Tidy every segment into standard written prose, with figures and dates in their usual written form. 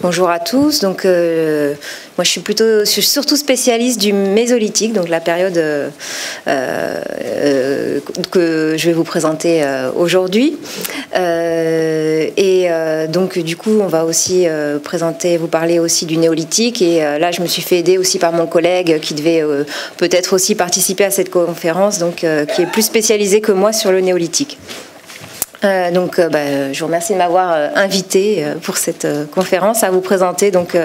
Bonjour à tous. Donc, moi, je suis surtout spécialiste du Mésolithique, donc la période que je vais vous présenter aujourd'hui. Donc, du coup, on va aussi vous parler aussi du Néolithique. Et là, je me suis fait aider aussi par mon collègue qui devait peut-être aussi participer à cette conférence, donc qui est plus spécialisé que moi sur le Néolithique. Je vous remercie de m'avoir invité pour cette conférence à vous présenter donc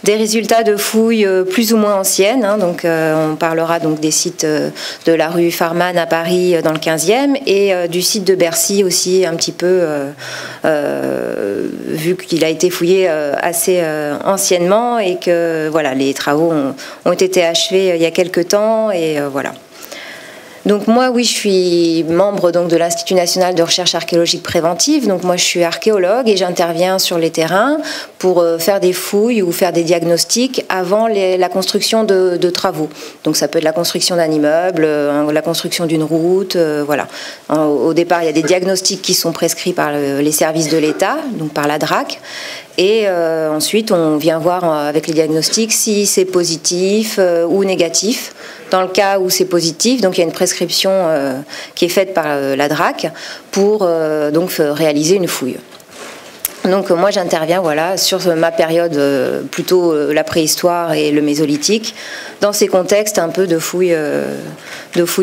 des résultats de fouilles plus ou moins anciennes. On parlera donc des sites de la rue Farman à Paris dans le 15e et du site de Bercy aussi un petit peu vu qu'il a été fouillé assez anciennement et que voilà, les travaux ont été achevés il y a quelques temps et voilà. Donc moi, oui, je suis membre donc de l'Institut national de recherche archéologique préventive. Donc moi, je suis archéologue et j'interviens sur les terrains pour faire des fouilles ou faire des diagnostics avant la construction de travaux. Donc ça peut être la construction d'un immeuble, la construction d'une route, voilà. Au départ, il y a des diagnostics qui sont prescrits par les services de l'État, donc par la DRAC. Et ensuite, on vient voir avec les diagnostics si c'est positif ou négatif. Dans le cas où c'est positif, donc il y a une prescription qui est faite par la DRAC pour donc réaliser une fouille. Donc moi j'interviens voilà, sur ma période plutôt la préhistoire et le Mésolithique dans ces contextes un peu de fouilles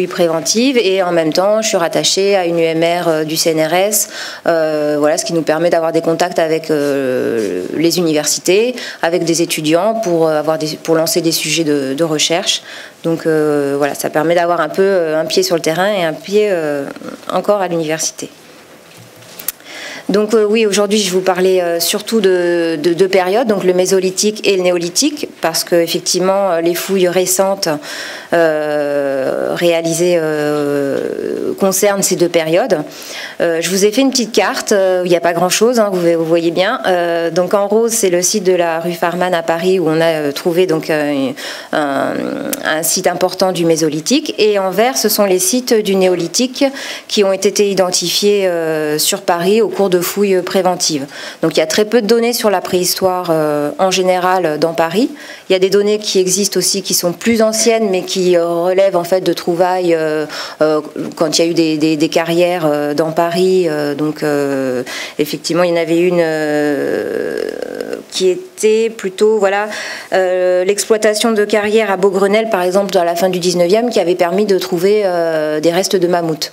préventives et en même temps je suis rattachée à une UMR du CNRS, voilà, ce qui nous permet d'avoir des contacts avec les universités, avec des étudiants pour lancer des sujets de recherche. Donc voilà, ça permet d'avoir un peu un pied sur le terrain et un pied encore à l'université. Donc oui, aujourd'hui je vais vous parler surtout de deux périodes, donc le Mésolithique et le Néolithique, parce que effectivement les fouilles récentes réalisées concernent ces deux périodes. Je vous ai fait une petite carte, il n'y a pas grand-chose, hein, vous voyez bien. Donc en rose, c'est le site de la rue Farman à Paris où on a trouvé donc un site important du Mésolithique, et en vert, ce sont les sites du Néolithique qui ont été identifiés sur Paris au cours de fouilles préventives. Donc il y a très peu de données sur la préhistoire en général dans Paris. Il y a des données qui existent aussi qui sont plus anciennes mais qui relèvent en fait de trouvailles quand il y a eu des carrières dans Paris. Donc effectivement il y en avait une qui était plutôt voilà l'exploitation de carrières à Beaugrenelle par exemple à la fin du 19e qui avait permis de trouver des restes de mammouths.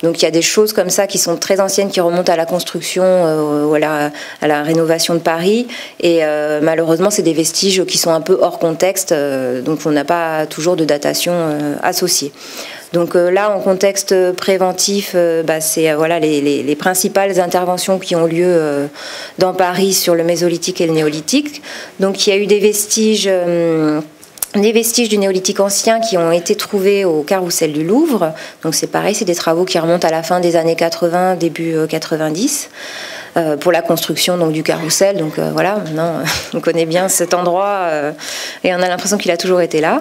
Donc il y a des choses comme ça qui sont très anciennes, qui remontent à la construction, voilà, à la rénovation de Paris. Et malheureusement, c'est des vestiges qui sont un peu hors contexte, donc on n'a pas toujours de datation associée. Donc là, en contexte préventif, c'est voilà, les principales interventions qui ont lieu dans Paris sur le Mésolithique et le Néolithique. Donc il y a eu des vestiges du Néolithique ancien qui ont été trouvés au Carrousel du Louvre. Donc c'est pareil, c'est des travaux qui remontent à la fin des années 80, début 90, pour la construction donc, du Carrousel. Donc voilà, maintenant on connaît bien cet endroit et on a l'impression qu'il a toujours été là.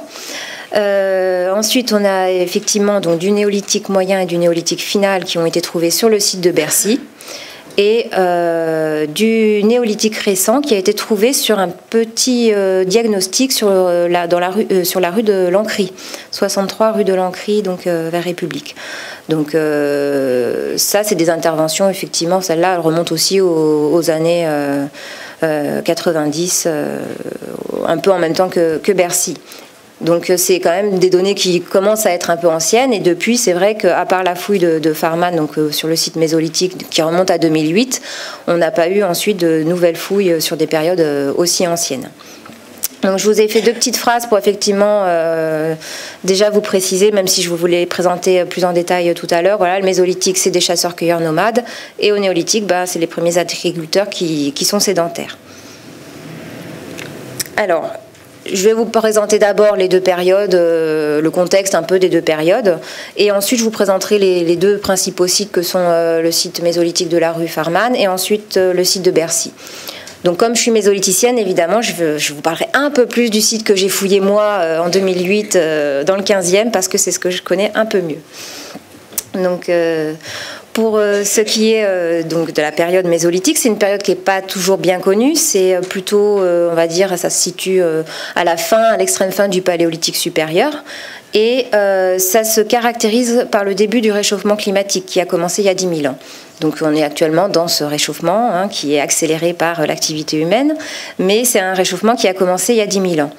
Ensuite, on a effectivement donc, du Néolithique moyen et du Néolithique final qui ont été trouvés sur le site de Bercy. Et du Néolithique récent qui a été trouvé sur un petit diagnostic sur la rue de Lancry, 63 rue de Lancry, donc vers République. Donc ça, c'est des interventions, effectivement, celle-là, elle remonte aussi aux années 90, un peu en même temps que Bercy. Donc c'est quand même des données qui commencent à être un peu anciennes et depuis c'est vrai qu'à part la fouille de Farman donc sur le site Mésolithique qui remonte à 2008, on n'a pas eu ensuite de nouvelles fouilles sur des périodes aussi anciennes. Donc je vous ai fait deux petites phrases pour effectivement déjà vous préciser, même si je vous l'ai présenté plus en détail tout à l'heure. Voilà, le Mésolithique c'est des chasseurs-cueilleurs nomades et au Néolithique c'est les premiers agriculteurs qui sont sédentaires. Alors, je vais vous présenter d'abord les deux périodes, le contexte un peu des deux périodes, et ensuite je vous présenterai les deux principaux sites que sont le site mésolithique de la rue Farman et ensuite le site de Bercy. Donc comme je suis mésolithicienne, évidemment, je vous parlerai un peu plus du site que j'ai fouillé moi en 2008 dans le 15e parce que c'est ce que je connais un peu mieux. Donc, pour ce qui est donc de la période mésolithique, c'est une période qui n'est pas toujours bien connue. C'est plutôt, on va dire, ça se situe à la fin, à l'extrême fin du Paléolithique supérieur. Et ça se caractérise par le début du réchauffement climatique qui a commencé il y a 10 000 ans. Donc on est actuellement dans ce réchauffement qui est accéléré par l'activité humaine, mais c'est un réchauffement qui a commencé il y a 10 000 ans.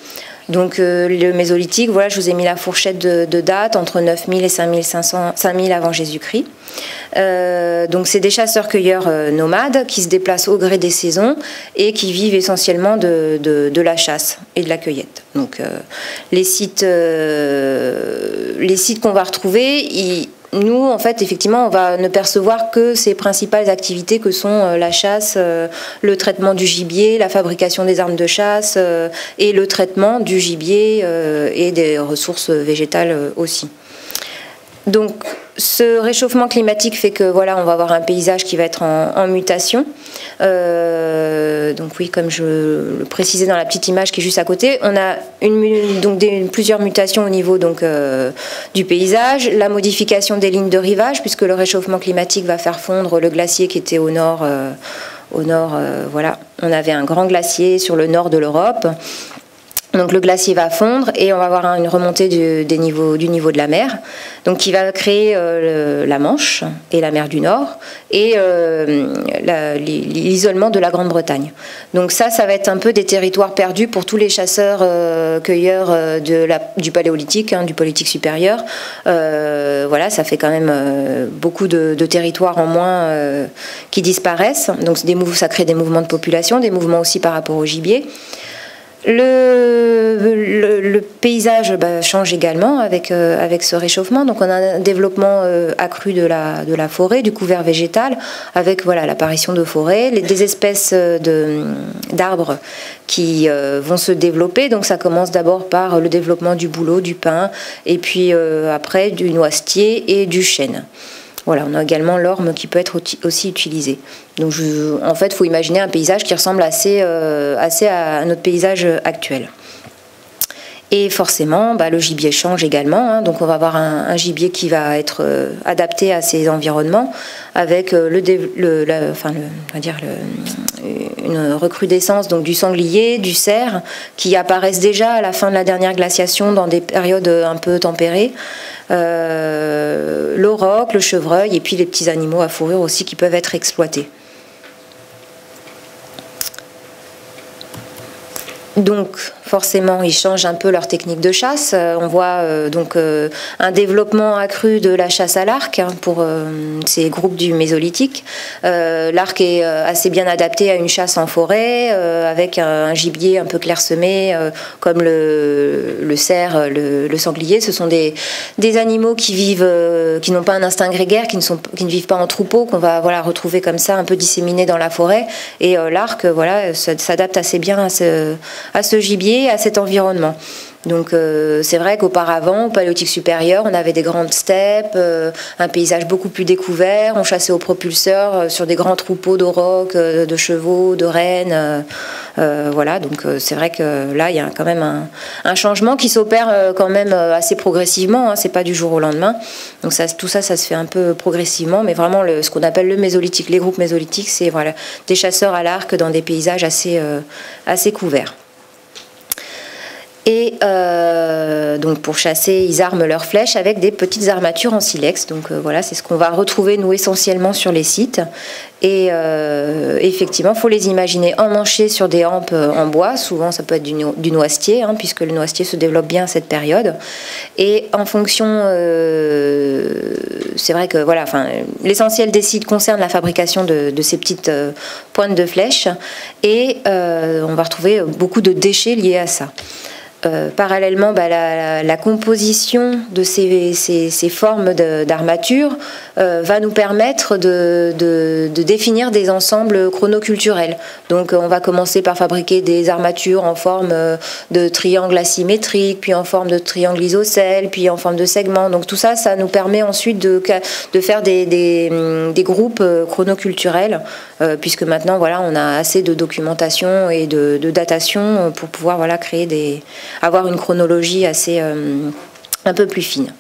Donc le mésolithique, voilà, je vous ai mis la fourchette de date entre 9000 et 5000 avant Jésus-Christ. Donc c'est des chasseurs-cueilleurs nomades qui se déplacent au gré des saisons et qui vivent essentiellement de la chasse et de la cueillette. Donc les sites qu'on va retrouver, nous, en fait, effectivement, on va ne percevoir que ces principales activités que sont la chasse, le traitement du gibier, la fabrication des armes de chasse et le traitement du gibier et des ressources végétales aussi. Donc, ce réchauffement climatique fait que voilà, on va avoir un paysage qui va être en mutation. Donc oui, comme je le précisais dans la petite image qui est juste à côté, on a plusieurs mutations au niveau du paysage, la modification des lignes de rivage, puisque le réchauffement climatique va faire fondre le glacier qui était au nord. Voilà, on avait un grand glacier sur le nord de l'Europe. Donc le glacier va fondre et on va avoir une remontée du niveau de la mer, donc qui va créer la Manche et la mer du Nord et l'isolement de la Grande-Bretagne. Donc ça va être un peu des territoires perdus pour tous les chasseurs-cueilleurs du Paléolithique, du Paléolithique supérieur. Voilà, ça fait quand même beaucoup de territoires en moins qui disparaissent. Donc ça crée des mouvements de population, des mouvements aussi par rapport au gibier. Le paysage change également avec ce réchauffement. Donc on a un développement accru de la forêt, du couvert végétal, avec voilà, l'apparition de forêts, des espèces d'arbres qui vont se développer. Donc ça commence d'abord par le développement du bouleau, du pin, et puis après du noisetier et du chêne. Voilà, on a également l'orme qui peut être aussi utilisé. Donc, en fait, il faut imaginer un paysage qui ressemble assez à notre paysage actuel. Et forcément, le gibier change également. Donc, on va avoir un gibier qui va être adapté à ces environnements, avec une recrudescence donc, du sanglier, du cerf, qui apparaissent déjà à la fin de la dernière glaciation dans des périodes un peu tempérées. L'auroch, le chevreuil et puis les petits animaux à fourrure aussi qui peuvent être exploités. Donc forcément, ils changent un peu leur technique de chasse. On voit un développement accru de la chasse à l'arc pour ces groupes du Mésolithique. L'arc est assez bien adapté à une chasse en forêt, avec un gibier un peu clairsemé, comme le cerf, le sanglier. Ce sont des animaux qui n'ont pas un instinct grégaire, qui ne vivent pas en troupeau, qu'on va retrouver comme ça, un peu disséminés dans la forêt. Et l'arc s'adapte assez bien à ce gibier, à cet environnement. Donc c'est vrai qu'auparavant, au Paléolithique supérieur, on avait des grandes steppes, un paysage beaucoup plus découvert, on chassait au propulseur sur des grands troupeaux d'aurochs, de chevaux, de rennes. Voilà, donc c'est vrai que là, il y a quand même un changement qui s'opère quand même assez progressivement, c'est pas du jour au lendemain. Donc tout ça se fait un peu progressivement, mais vraiment ce qu'on appelle le mésolithique, les groupes mésolithiques, c'est voilà, des chasseurs à l'arc dans des paysages assez couverts. Et donc pour chasser, ils arment leurs flèches avec des petites armatures en silex. Donc voilà, c'est ce qu'on va retrouver nous essentiellement sur les sites. Et effectivement, il faut les imaginer emmanchés sur des hampes en bois. Souvent, ça peut être du noisetier, puisque le noisetier se développe bien à cette période. Et en fonction, c'est vrai que voilà, l'essentiel des sites concerne la fabrication de ces petites pointes de flèches. Et on va retrouver beaucoup de déchets liés à ça. Parallèlement, la composition de ces formes d'armature va nous permettre de définir des ensembles chronoculturels. Donc on va commencer par fabriquer des armatures en forme de triangle asymétrique, puis en forme de triangle isocèle, puis en forme de segment. Donc tout ça, ça nous permet ensuite de faire des groupes chronoculturels, puisque maintenant on a assez de documentation et de datation pour pouvoir créer avoir une chronologie assez un peu plus fine.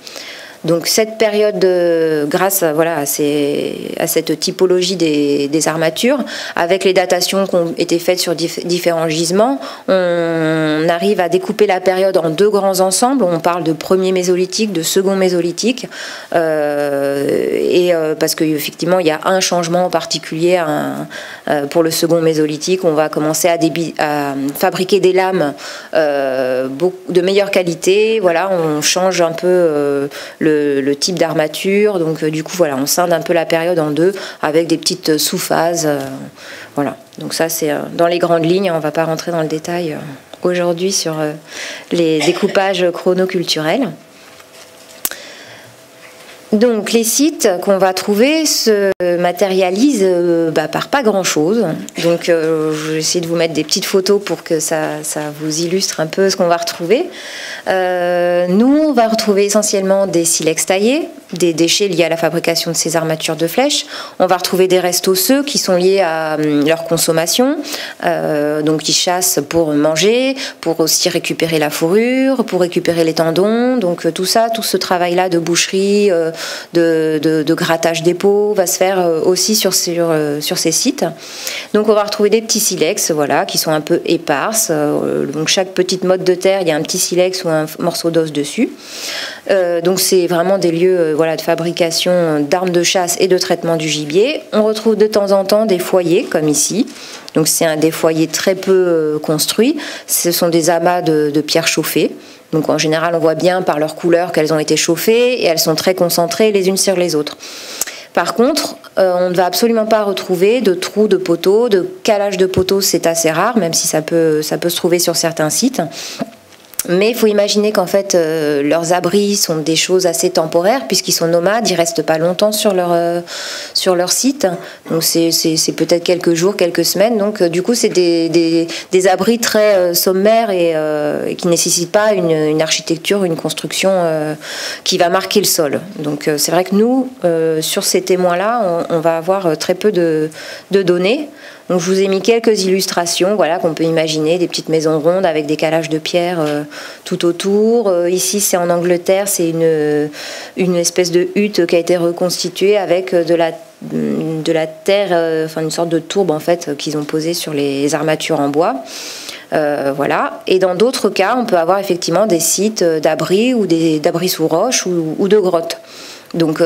Donc cette période, grâce voilà, à cette typologie des armatures, avec les datations qui ont été faites sur différents gisements, on arrive à découper la période en deux grands ensembles. On parle de premier mésolithique, de second mésolithique, parce qu'effectivement il y a un changement en particulier pour le second mésolithique. On va commencer à fabriquer des lames de meilleure qualité. Voilà, on change un peu le type d'armature. Donc du coup voilà, on scinde un peu la période en deux avec des petites sous-phases. Voilà. Donc ça c'est dans les grandes lignes. On ne va pas rentrer dans le détail aujourd'hui sur les découpages chronoculturels. Donc les sites qu'on va trouver se matérialisent par pas grand-chose. Donc je vais essayer de vous mettre des petites photos pour que ça vous illustre un peu ce qu'on va retrouver. Nous, on va retrouver essentiellement des silex taillés, des déchets liés à la fabrication de ces armatures de flèches. On va retrouver des restes osseux qui sont liés à leur consommation. Donc ils chassent pour manger, pour aussi récupérer la fourrure, pour récupérer les tendons. Donc tout ce travail-là de boucherie, de grattage des peaux va se faire aussi sur ces sites. Donc on va retrouver des petits silex, voilà, qui sont un peu éparses. Donc chaque petite motte de terre, il y a un petit silex ou un morceau d'os dessus. Donc c'est vraiment des lieux de fabrication d'armes de chasse et de traitement du gibier. On retrouve de temps en temps des foyers comme ici. Donc c'est des foyers très peu construits. Ce sont des amas de pierres chauffées. Donc en général, on voit bien par leur couleur qu'elles ont été chauffées et elles sont très concentrées les unes sur les autres. Par contre, on ne va absolument pas retrouver de trous de poteaux, de calage de poteaux, c'est assez rare, même si ça peut se trouver sur certains sites. Mais il faut imaginer qu'en fait, leurs abris sont des choses assez temporaires, puisqu'ils sont nomades, ils restent pas longtemps sur leur site. Donc c'est peut-être quelques jours, quelques semaines. Donc du coup, c'est des abris très sommaires et qui nécessitent pas une architecture, une construction qui va marquer le sol. Donc c'est vrai que nous, sur ces témoins-là, on va avoir très peu de données. Donc je vous ai mis quelques illustrations, voilà, qu'on peut imaginer, des petites maisons rondes avec des calages de pierre tout autour. Ici c'est en Angleterre, c'est une espèce de hutte qui a été reconstituée avec de la terre, enfin une sorte de tourbe en fait qu'ils ont posée sur les armatures en bois. Voilà. Et dans d'autres cas, on peut avoir effectivement des sites d'abris ou d'abris sous roche ou de grottes. Donc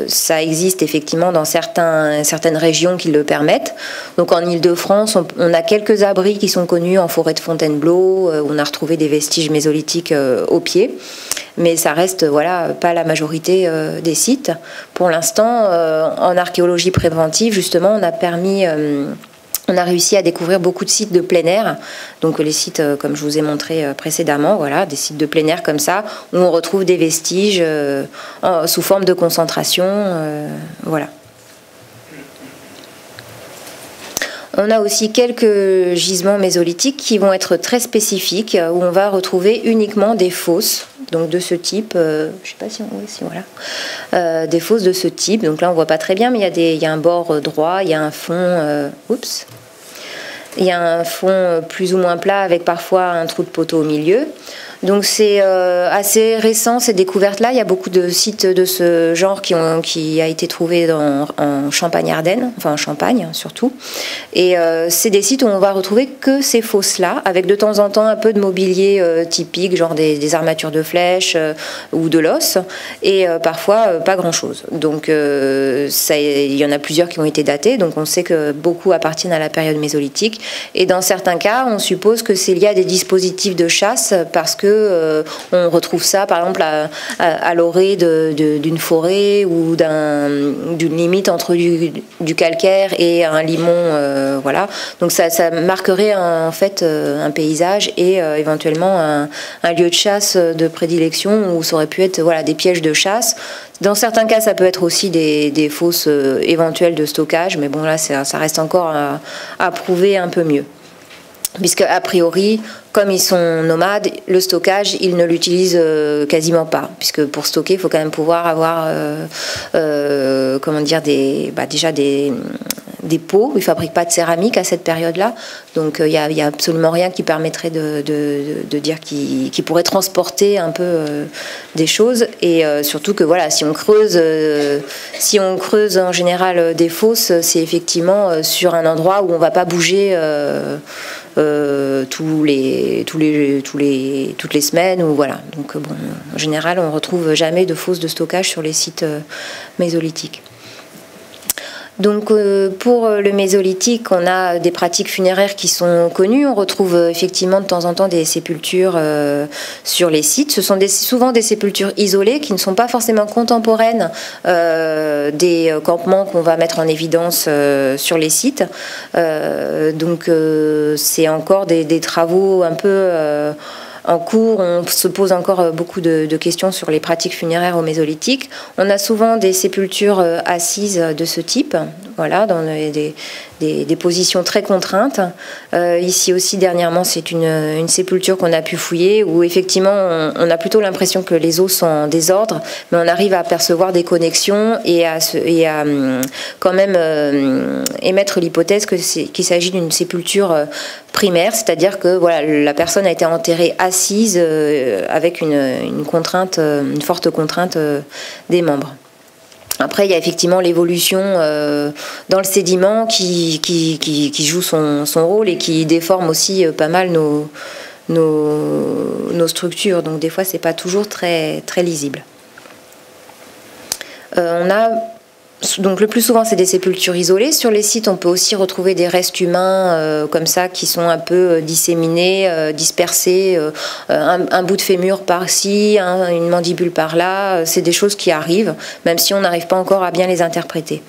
ça existe effectivement dans certaines régions qui le permettent. Donc en Île-de-France, on a quelques abris qui sont connus en forêt de Fontainebleau, où on a retrouvé des vestiges mésolithiques au pied. Mais ça reste pas la majorité des sites. Pour l'instant, en archéologie préventive, justement, on a réussi à découvrir beaucoup de sites de plein air, donc les sites comme je vous ai montré précédemment, voilà, des sites de plein air comme ça, où on retrouve des vestiges sous forme de concentration, voilà. On a aussi quelques gisements mésolithiques qui vont être très spécifiques, où on va retrouver uniquement des fosses, donc de ce type, je ne sais pas si on voit ici, voilà, des fosses de ce type. Donc là on ne voit pas très bien, mais il y a un bord droit, il y a un fond, il y a un fond plus ou moins plat avec parfois un trou de poteau au milieu. Donc c'est assez récent ces découvertes-là. Il y a beaucoup de sites de ce genre qui a été trouvé en Champagne-Ardenne, enfin en Champagne surtout. Et c'est des sites où on va retrouver que ces fosses-là, avec de temps en temps un peu de mobilier typique, genre des armatures de flèches ou de l'os, et parfois pas grand-chose. Donc il y en a plusieurs qui ont été datés, donc on sait que beaucoup appartiennent à la période mésolithique. Et dans certains cas, on suppose que c'est lié à des dispositifs de chasse parce que on retrouve ça par exemple à l'orée d'une forêt ou d'une limite entre du calcaire et un limon, voilà. Donc ça marquerait en fait un paysage et éventuellement un lieu de chasse de prédilection où ça aurait pu être des pièges de chasse. Dans certains cas, ça peut être aussi des fosses éventuelles de stockage, mais bon là ça reste encore à prouver un peu mieux. Puisque a priori, comme ils sont nomades, le stockage, ils ne l'utilisent quasiment pas. Puisque pour stocker, il faut quand même pouvoir avoir, comment dire, déjà des des pots. Ils ne fabriquent pas de céramique à cette période-là. Donc il n'y a absolument rien qui permettrait de dire qu'ils pourraient transporter un peu des choses. Et surtout que voilà, si on creuse en général des fosses, c'est effectivement sur un endroit où on ne va pas bouger toutes les semaines. Ou voilà. Donc bon, en général, on ne retrouve jamais de fosses de stockage sur les sites mésolithiques. Donc pour le mésolithique, on a des pratiques funéraires qui sont connues. On retrouve effectivement de temps en temps des sépultures sur les sites. Ce sont souvent des sépultures isolées qui ne sont pas forcément contemporaines des campements qu'on va mettre en évidence sur les sites. Donc c'est encore des travaux un peu en cours. On se pose encore beaucoup de questions sur les pratiques funéraires au Mésolithique. On a souvent des sépultures assises de ce type, voilà, dans des positions très contraintes. Ici aussi, dernièrement, c'est une sépulture qu'on a pu fouiller où effectivement, on a plutôt l'impression que les os sont en désordre, mais on arrive à percevoir des connexions et à quand même émettre l'hypothèse qu'il s'agit d'une sépulture primaire, c'est-à-dire que voilà, la personne a été enterrée assise avec une forte contrainte des membres. Après, il y a effectivement l'évolution dans le sédiment qui joue son rôle et qui déforme aussi pas mal nos structures. Donc des fois, c'est pas toujours très, très lisible. Donc le plus souvent, c'est des sépultures isolées. Sur les sites, on peut aussi retrouver des restes humains comme ça qui sont un peu disséminés, dispersés, un bout de fémur par-ci, une mandibule par-là. C'est des choses qui arrivent, même si on n'arrive pas encore à bien les interpréter.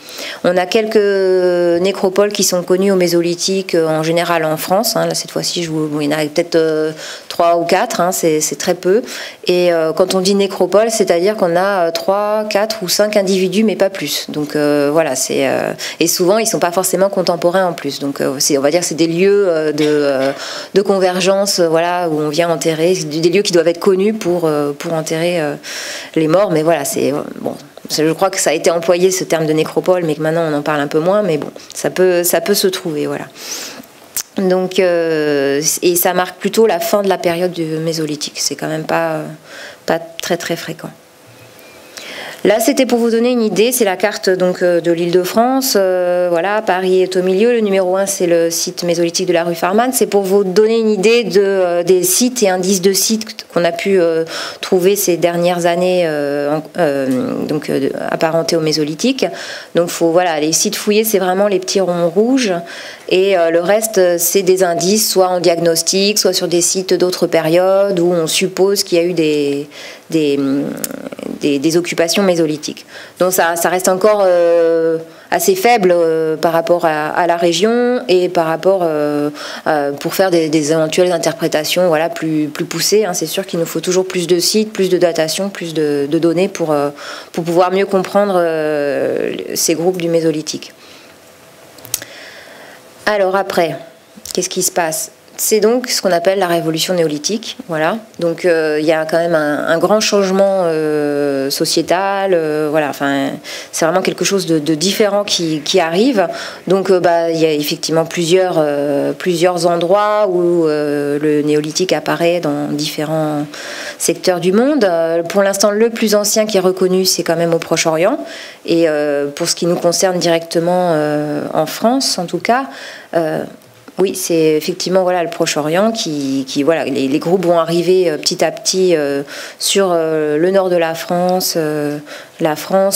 On a quelques nécropoles qui sont connues au Mésolithique, en général en France. Là, cette fois-ci, il y en a peut-être 3 ou 4, c'est très peu. Et quand on dit nécropole, c'est-à-dire qu'on a 3, 4 ou 5 individus, mais pas plus. Donc voilà, et souvent ils ne sont pas forcément contemporains en plus. Donc on va dire que c'est des lieux de convergence, voilà, où on vient enterrer, des lieux qui doivent être connus pour enterrer les morts. Mais voilà, bon. Je crois que ça a été employé ce terme de nécropole, mais que maintenant on en parle un peu moins. Mais bon, ça peut se trouver, voilà. Donc et ça marque plutôt la fin de la période du Mésolithique. C'est quand même pas très très fréquent. Là, c'était pour vous donner une idée, c'est la carte donc, de l'Île-de-France. Voilà, Paris est au milieu. Le numéro 1, c'est le site mésolithique de la rue Farman. C'est pour vous donner une idée des sites et indices de sites qu'on a pu trouver ces dernières années apparentés au Mésolithique. Donc, voilà, les sites fouillés, c'est vraiment les petits ronds rouges. Et le reste, c'est des indices, soit en diagnostic, soit sur des sites d'autres périodes où on suppose qu'il y a eu des occupations mésolithiques. Donc ça reste encore assez faible par rapport à la région et par rapport pour faire des éventuelles interprétations voilà, plus poussées. C'est sûr qu'il nous faut toujours plus de sites, plus de datation, plus de données pour pouvoir mieux comprendre ces groupes du Mésolithique. Alors après, qu'est-ce qui se passe ? C'est donc ce qu'on appelle la révolution néolithique. Voilà. Donc il y a quand même un grand changement sociétal. Voilà. Enfin, c'est vraiment quelque chose de différent qui arrive. Donc il y a effectivement plusieurs endroits où le néolithique apparaît dans différents secteurs du monde. Pour l'instant, le plus ancien qui est reconnu, c'est quand même au Proche-Orient. Et pour ce qui nous concerne directement en France, en tout cas. Oui, c'est effectivement voilà, le Proche-Orient qui voilà, les groupes vont arriver petit à petit sur le nord de la France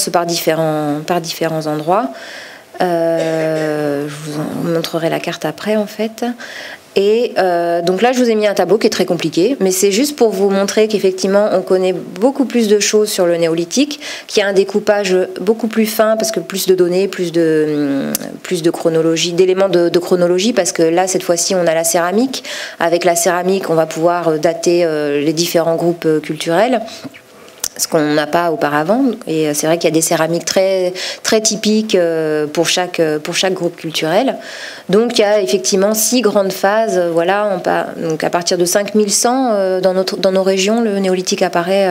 par différents endroits. Je vous montrerai la carte après en fait. Et donc là, je vous ai mis un tableau qui est très compliqué, mais c'est juste pour vous montrer qu'effectivement, on connaît beaucoup plus de choses sur le néolithique, qu'il y a un découpage beaucoup plus fin, parce que plus de données, plus de chronologie, d'éléments de chronologie, parce que là, cette fois-ci, on a la céramique. Avec la céramique, on va pouvoir dater les différents groupes culturels. ce qu'on n'a pas auparavant. Et c'est vrai qu'il y a des céramiques très, très typiques pour chaque groupe culturel. Donc il y a effectivement 6 grandes phases. Voilà, donc à partir de 5100 dans nos régions, le néolithique apparaît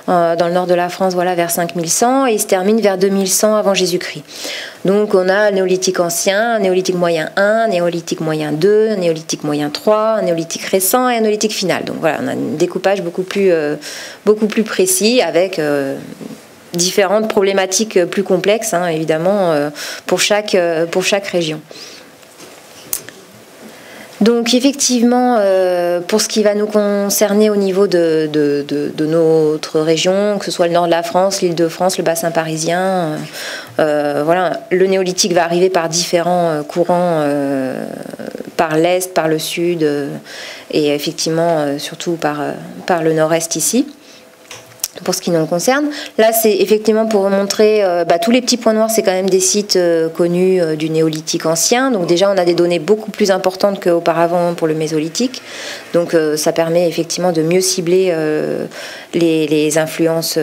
dans le nord de la France, voilà, vers 5100 et il se termine vers 2100 avant Jésus-Christ. Donc on a le néolithique ancien, un néolithique moyen 1, un néolithique moyen 2, un néolithique moyen 3, un néolithique récent et un néolithique final. Donc voilà, on a un découpage beaucoup plus précis avec différentes problématiques plus complexes, hein, évidemment, pour chaque région. Donc effectivement, pour ce qui va nous concerner au niveau de notre région, que ce soit le nord de la France, l'Île-de-France, le bassin parisien, voilà, le néolithique va arriver par différents courants, par l'est, par le sud, et effectivement surtout par le nord-est ici. Pour ce qui nous concerne. Là, c'est effectivement pour vous montrer tous les petits points noirs, c'est quand même des sites connus du néolithique ancien. Donc déjà, on a des données beaucoup plus importantes qu'auparavant pour le mésolithique. Donc ça permet effectivement de mieux cibler les influences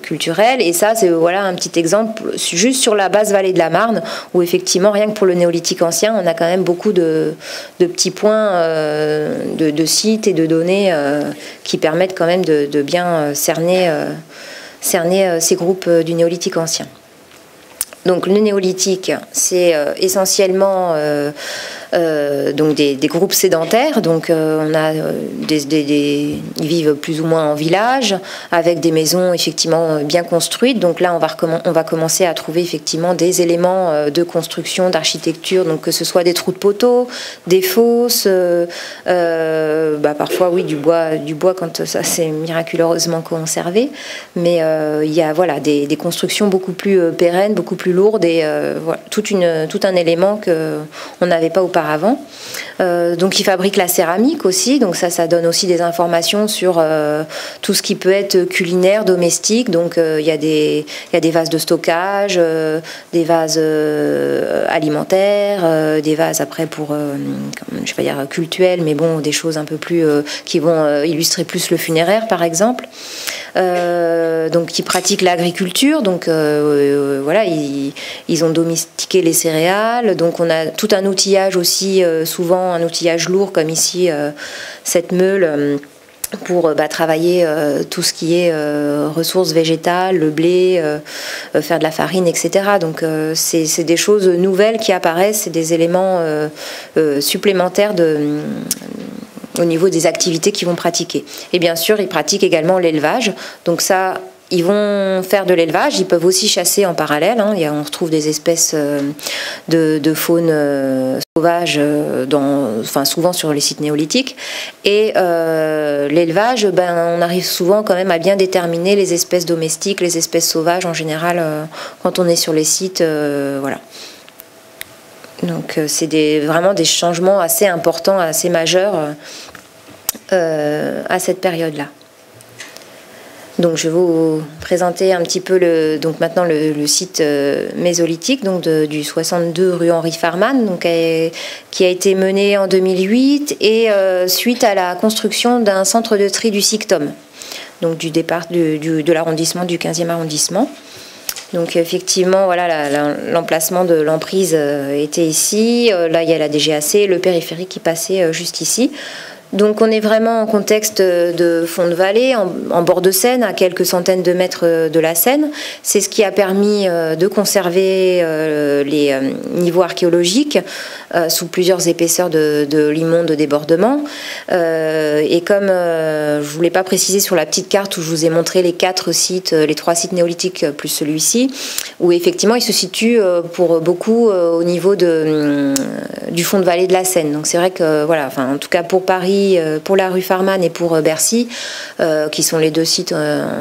culturelles. Et ça, c'est voilà un petit exemple juste sur la basse vallée de la Marne, où effectivement, rien que pour le néolithique ancien, on a quand même beaucoup de petits points de sites et de données qui permettent quand même de bien cerner ces groupes du néolithique ancien. Donc le néolithique, c'est essentiellement donc des groupes sédentaires. Donc on a ils vivent plus ou moins en village avec des maisons effectivement bien construites. Donc là on va commencer à trouver effectivement des éléments de construction, d'architecture. Donc que ce soit des trous de poteaux, des fosses, parfois oui du bois quand ça c'est miraculeusement conservé. Mais il y a voilà des constructions beaucoup plus pérennes, beaucoup plus lourdes et voilà, tout un élément que on n'avait pas auparavant. Donc ils fabriquent la céramique aussi, donc ça donne aussi des informations sur tout ce qui peut être culinaire, domestique. Donc il y a des vases de stockage, des vases alimentaires, des vases après pour je vais pas dire cultuels, mais bon des choses un peu plus qui vont illustrer plus le funéraire par exemple. Donc qui pratiquent l'agriculture, donc voilà ils ont domestiqué les céréales, donc on a tout un outillage aussi, souvent un outillage lourd comme ici cette meule pour travailler tout ce qui est ressources végétales, le blé, faire de la farine, etc. Donc c'est des choses nouvelles qui apparaissent, c'est des éléments supplémentaires au niveau des activités qu'ils vont pratiquer. Et bien sûr, ils pratiquent également l'élevage. Donc ça, ils vont faire de l'élevage. Ils peuvent aussi chasser en parallèle. Hein. On retrouve des espèces de faune sauvage souvent sur les sites néolithiques. Et l'élevage, on arrive souvent quand même à bien déterminer les espèces domestiques, les espèces sauvages en général quand on est sur les sites. Voilà. Donc c'est vraiment des changements assez importants, assez majeurs à cette période-là. Donc je vais vous présenter un petit peu maintenant le site mésolithique donc du 62 rue Henri Farman, donc qui a été mené en 2008 et suite à la construction d'un centre de tri du SICTOM, donc de l'arrondissement du 15e arrondissement. Donc effectivement, voilà, l'emplacement de l'emprise était ici. Là, il y a la DGAC, le périphérique qui passait juste ici. Donc on est vraiment en contexte de fond de vallée, en bord de Seine, à quelques centaines de mètres de la Seine. C'est ce qui a permis de conserver les niveaux archéologiques sous plusieurs épaisseurs de l'immonde débordement. Et comme je ne voulais pas préciser sur la petite carte où je vous ai montré les 4 sites, les 3 sites néolithiques plus celui-ci, où effectivement il se situe pour beaucoup au niveau du fond de vallée de la Seine. Donc c'est vrai que voilà, enfin en tout cas pour Paris, pour la rue Farman et pour Bercy, qui sont les 2 sites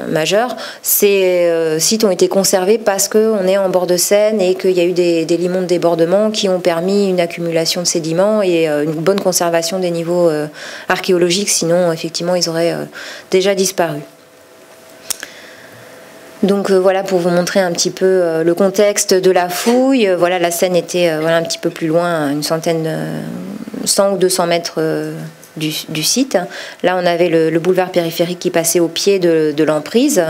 majeurs, ces sites ont été conservés parce qu'on est en bord de Seine et qu'il y a eu des limons de débordement qui ont permis une accumulation de sédiments et une bonne conservation des niveaux archéologiques, sinon effectivement ils auraient déjà disparu. Donc voilà pour vous montrer un petit peu le contexte de la fouille. La Seine était un petit peu plus loin, une centaine, 100 ou 200 mètres du site. Là, on avait le boulevard périphérique qui passait au pied de l'emprise.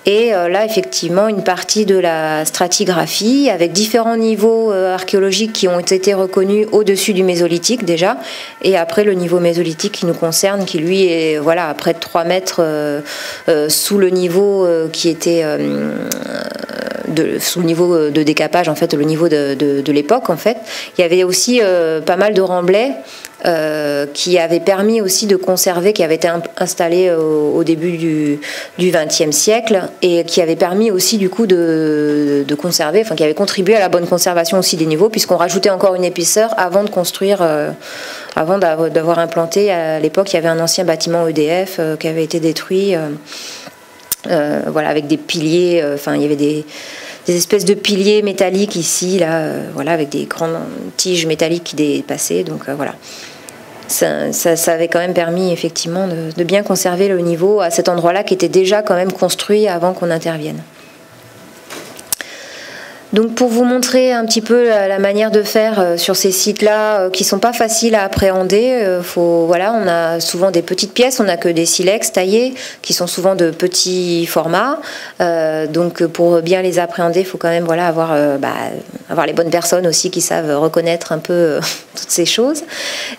Et là, effectivement, une partie de la stratigraphie avec différents niveaux archéologiques qui ont été reconnus au-dessus du mésolithique déjà. Et après, le niveau mésolithique qui nous concerne, qui lui est voilà, à près de 3 mètres sous le niveau qui était... sous le niveau de décapage, en fait, le niveau de l'époque, en fait. Il y avait aussi pas mal de remblais qui avaient permis aussi de conserver, qui avaient été installés au début du XXe siècle et qui avaient permis aussi du coup de conserver, enfin qui avaient contribué à la bonne conservation aussi des niveaux, puisqu'on rajoutait encore une épaisseur avant de construire, avant d'avoir implanté. À l'époque, il y avait un ancien bâtiment EDF qui avait été détruit, voilà, avec des piliers, enfin il y avait des espèces de piliers métalliques ici, là, voilà, avec des grandes tiges métalliques qui dépassaient, donc voilà. Ça avait quand même permis effectivement de bien conserver le niveau à cet endroit-là qui était déjà quand même construit avant qu'on intervienne. Donc pour vous montrer un petit peu la manière de faire sur ces sites-là qui sont pas faciles à appréhender, voilà, on a souvent des petites pièces, on n'a que des silex taillés qui sont souvent de petits formats. Donc pour bien les appréhender, il faut quand même voilà, avoir les bonnes personnes aussi qui savent reconnaître un peu toutes ces choses.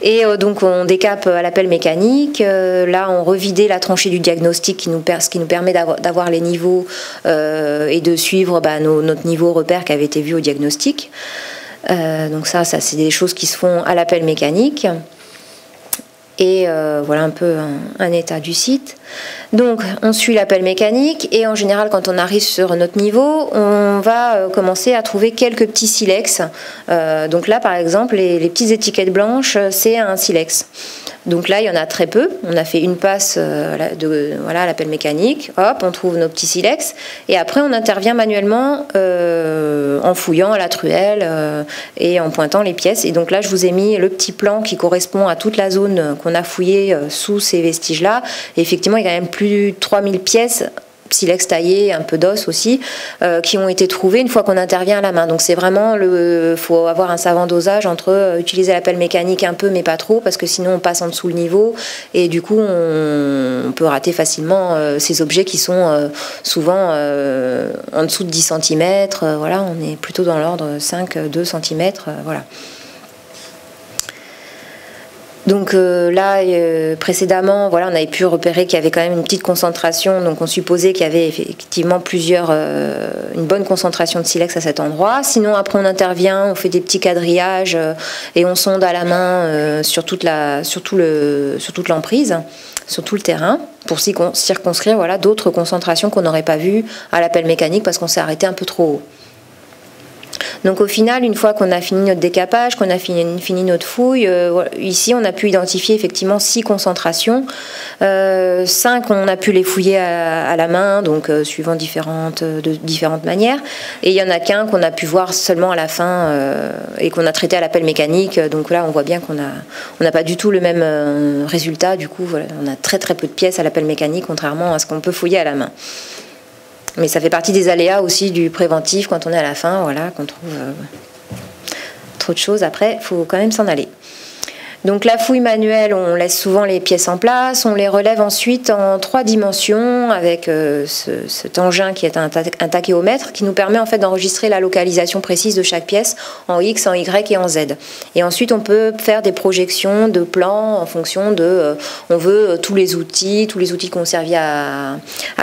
Et donc on décape à la pelle mécanique. Là on revidait la tranchée du diagnostic ce qui nous permet d'avoir les niveaux et de suivre notre niveau repère qui avait été vu au diagnostic. Donc ça c'est des choses qui se font à la pelle mécanique. Et voilà un peu un état du site. Donc on suit la pelle mécanique et en général quand on arrive sur notre niveau, on va commencer à trouver quelques petits silex. Donc là par exemple les petites étiquettes blanches, c'est un silex. Donc là il y en a très peu. On a fait une passe voilà, à la pelle mécanique, hop, on trouve nos petits silex et après on intervient manuellement en fouillant à la truelle et en pointant les pièces. Et donc là je vous ai mis le petit plan qui correspond à toute la zone qu'on a fouillée sous ces vestiges-là. Et effectivement, il y a quand même plus de 3000 pièces, silex taillé, un peu d'os aussi, qui ont été trouvées une fois qu'on intervient à la main. Donc c'est vraiment, faut avoir un savant dosage entre utiliser la pelle mécanique un peu, mais pas trop, parce que sinon on passe en dessous le niveau, et du coup on peut rater facilement ces objets qui sont souvent en dessous de 10 cm. Voilà, on est plutôt dans l'ordre 5-2 cm. Voilà. Donc là, précédemment, voilà, on avait pu repérer qu'il y avait quand même une petite concentration. Donc on supposait qu'il y avait effectivement une bonne concentration de silex à cet endroit. Sinon, après, on intervient, on fait des petits quadrillages et on sonde à la main sur toute l'emprise, sur tout le terrain, pour circonscrire voilà, d'autres concentrations qu'on n'aurait pas vues à la pelle mécanique parce qu'on s'est arrêté un peu trop haut. Donc au final, une fois qu'on a fini notre décapage, qu'on a fini notre fouille, ici on a pu identifier effectivement 6 concentrations. 5 on a pu les fouiller à la main, donc suivant de différentes manières. Et il y en a qu'un qu'on a pu voir seulement à la fin et qu'on a traité à la pelle mécanique. Donc là on voit bien qu'on n'a pas du tout le même résultat. Du coup voilà, on a très très peu de pièces à la pelle mécanique, contrairement à ce qu'on peut fouiller à la main. Mais ça fait partie des aléas aussi du préventif quand on est à la fin, voilà, qu'on trouve trop de choses. Après, il faut quand même s'en aller. Donc la fouille manuelle, on laisse souvent les pièces en place, on les relève ensuite en 3 dimensions avec cet engin qui est un tachéomètre qui nous permet en fait d'enregistrer la localisation précise de chaque pièce en X, en Y et en Z. Et ensuite on peut faire des projections de plans en fonction de, on veut tous les outils qui ont servi à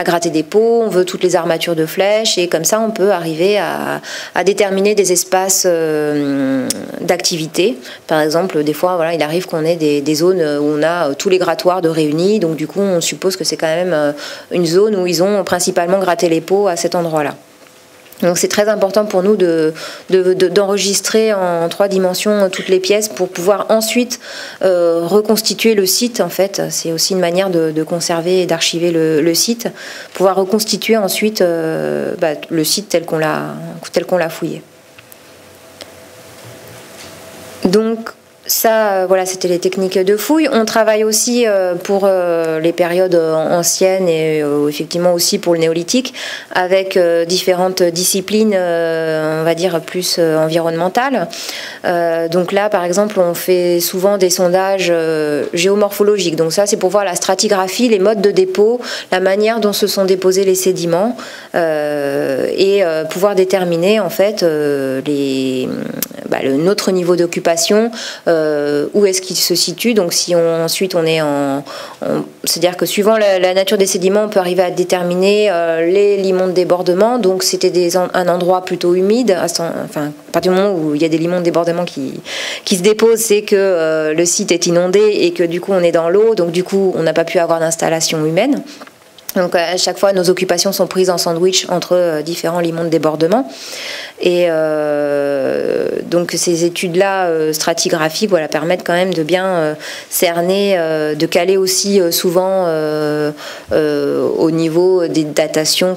gratter des pots, on veut toutes les armatures de flèches et comme ça on peut arriver à déterminer des espaces d'activité. Par exemple, des fois voilà, il arrive qu'on ait des zones où on a tous les grattoirs de réunis, donc du coup on suppose que c'est quand même une zone où ils ont principalement gratté les pots à cet endroit-là. Donc c'est très important pour nous d'enregistrer en 3 dimensions toutes les pièces pour pouvoir ensuite reconstituer le site. En fait, c'est aussi une manière de conserver et d'archiver le site, pouvoir reconstituer ensuite le site tel qu'on l'a fouillé. Donc ça, voilà, c'était les techniques de fouille. On travaille aussi pour les périodes anciennes et effectivement aussi pour le néolithique avec différentes disciplines, on va dire plus environnementales. Donc là, par exemple, on fait souvent des sondages géomorphologiques. Donc ça, c'est pour voir la stratigraphie, les modes de dépôt, la manière dont se sont déposés les sédiments et pouvoir déterminer en fait notre niveau d'occupation. Où est-ce qu'il se situe. Donc si ensuite on est c'est-à-dire que suivant la nature des sédiments, on peut arriver à déterminer les limons de débordement. Donc c'était un endroit plutôt humide. Enfin, à partir du moment où il y a des limons de débordement qui se déposent, c'est que le site est inondé et que du coup on est dans l'eau. Donc du coup on n'a pas pu avoir d'installation humaine. Donc à chaque fois, nos occupations sont prises en sandwich entre différents limons de débordement. Et donc ces études-là stratigraphiques, voilà, permettent quand même de bien cerner, de caler aussi souvent au niveau des datations,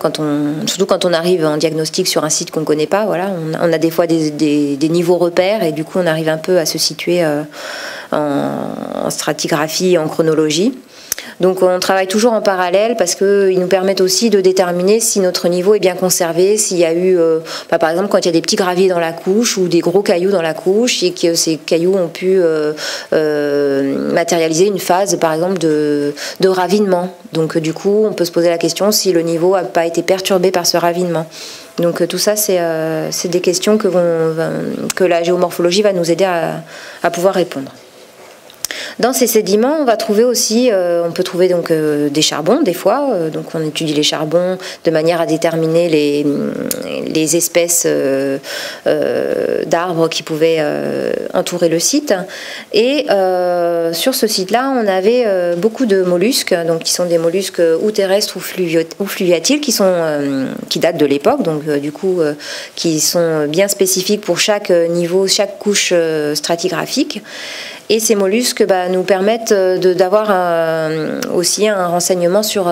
surtout quand on arrive en diagnostic sur un site qu'on ne connaît pas. Voilà, on a des fois des niveaux repères et du coup on arrive un peu à se situer en stratigraphie, en chronologie. Donc on travaille toujours en parallèle parce qu'ils nous permettent aussi de déterminer si notre niveau est bien conservé, s'il y a eu, par exemple, quand il y a des petits graviers dans la couche ou des gros cailloux dans la couche et que ces cailloux ont pu matérialiser une phase, par exemple, de ravinement. Donc du coup, on peut se poser la question si le niveau n'a pas été perturbé par ce ravinement. Donc tout ça, c'est des questions que la géomorphologie va nous aider à pouvoir répondre. Dans ces sédiments, on va trouver aussi, on peut trouver donc des charbons des fois. Donc on étudie les charbons de manière à déterminer les espèces d'arbres qui pouvaient entourer le site. Et sur ce site-là, on avait beaucoup de mollusques, donc qui sont des mollusques ou terrestres ou fluviatiles, qui datent de l'époque, donc du coup qui sont bien spécifiques pour chaque niveau, chaque couche stratigraphique. Et ces mollusques nous permettent d'avoir aussi un renseignement sur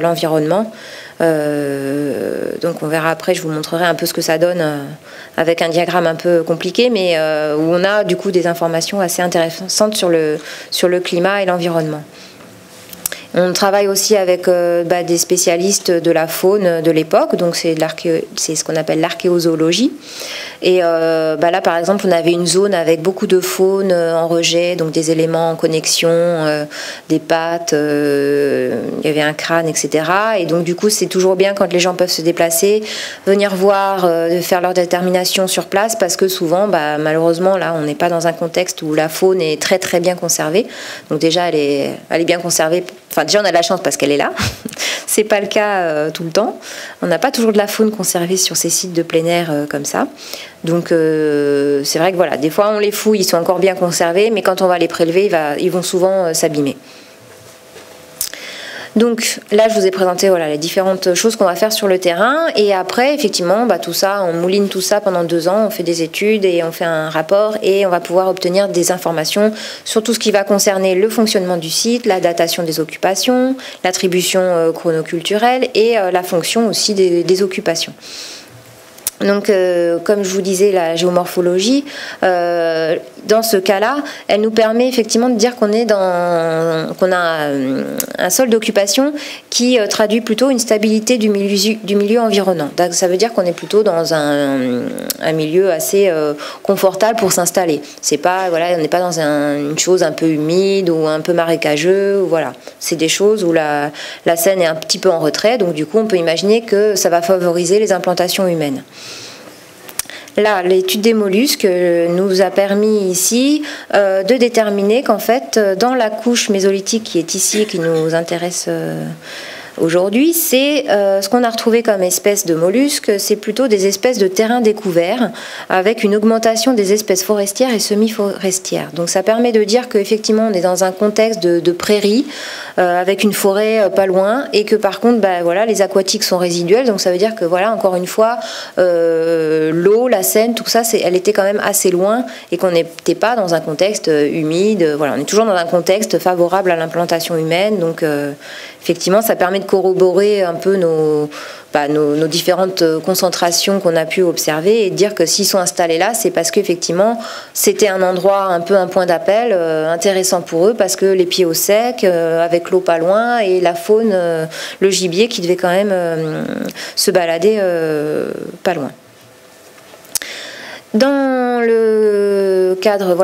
l'environnement. Donc on verra après, je vous montrerai un peu ce que ça donne avec un diagramme un peu compliqué, mais où on a du coup des informations assez intéressantes sur le climat et l'environnement. On travaille aussi avec des spécialistes de la faune de l'époque, donc c'est ce qu'on appelle l'archéozoologie. Et là, par exemple, on avait une zone avec beaucoup de faune en rejet, donc des éléments en connexion, des pattes, il y avait un crâne, etc. Et donc, du coup, c'est toujours bien quand les gens peuvent se déplacer, venir voir, faire leur détermination sur place, parce que souvent, malheureusement, là, on n'est pas dans un contexte où la faune est très, très bien conservée. Donc déjà, elle est bien conservée. Enfin, déjà, on a de la chance parce qu'elle est là. C'est pas le cas tout le temps. On n'a pas toujours de la faune conservée sur ces sites de plein air comme ça. Donc, c'est vrai que voilà, des fois, on les fouille, ils sont encore bien conservés, mais quand on va les prélever, ils vont souvent s'abîmer. Donc là, je vous ai présenté les différentes choses qu'on va faire sur le terrain. Et après, effectivement, tout ça, on mouline tout ça pendant 2 ans, on fait des études et on fait un rapport et on va pouvoir obtenir des informations sur tout ce qui va concerner le fonctionnement du site, la datation des occupations, l'attribution chronoculturelle et la fonction aussi des occupations. Donc, comme je vous disais, la géomorphologie, dans ce cas-là, elle nous permet effectivement de dire qu'on a un sol d'occupation qui traduit plutôt une stabilité du milieu environnant. Donc, ça veut dire qu'on est plutôt dans un milieu assez confortable pour s'installer. C'est pas, on n'est pas dans une chose un peu humide ou un peu marécageux. Voilà, c'est des choses où la Seine est un petit peu en retrait. Donc, du coup, on peut imaginer que ça va favoriser les implantations humaines. Là, l'étude des mollusques nous a permis ici de déterminer qu'en fait, dans la couche mésolithique qui est ici, qui nous intéresse aujourd'hui, c'est ce qu'on a retrouvé comme espèces de mollusques, c'est plutôt des espèces de terrains découverts avec une augmentation des espèces forestières et semi-forestières. Donc ça permet de dire qu'effectivement on est dans un contexte de prairie avec une forêt pas loin et que par contre les aquatiques sont résiduels, donc ça veut dire que encore une fois l'eau, la Seine, tout ça elle était quand même assez loin et qu'on n'était pas dans un contexte humide. On est toujours dans un contexte favorable à l'implantation humaine, donc effectivement ça permet de corroborer un peu nos différentes concentrations qu'on a pu observer et dire que s'ils sont installés là, c'est parce qu'effectivement c'était un endroit, un peu un point d'appel intéressant pour eux, parce que les pieds au sec, avec l'eau pas loin et la faune, le gibier qui devait quand même se balader pas loin. Dans le cadre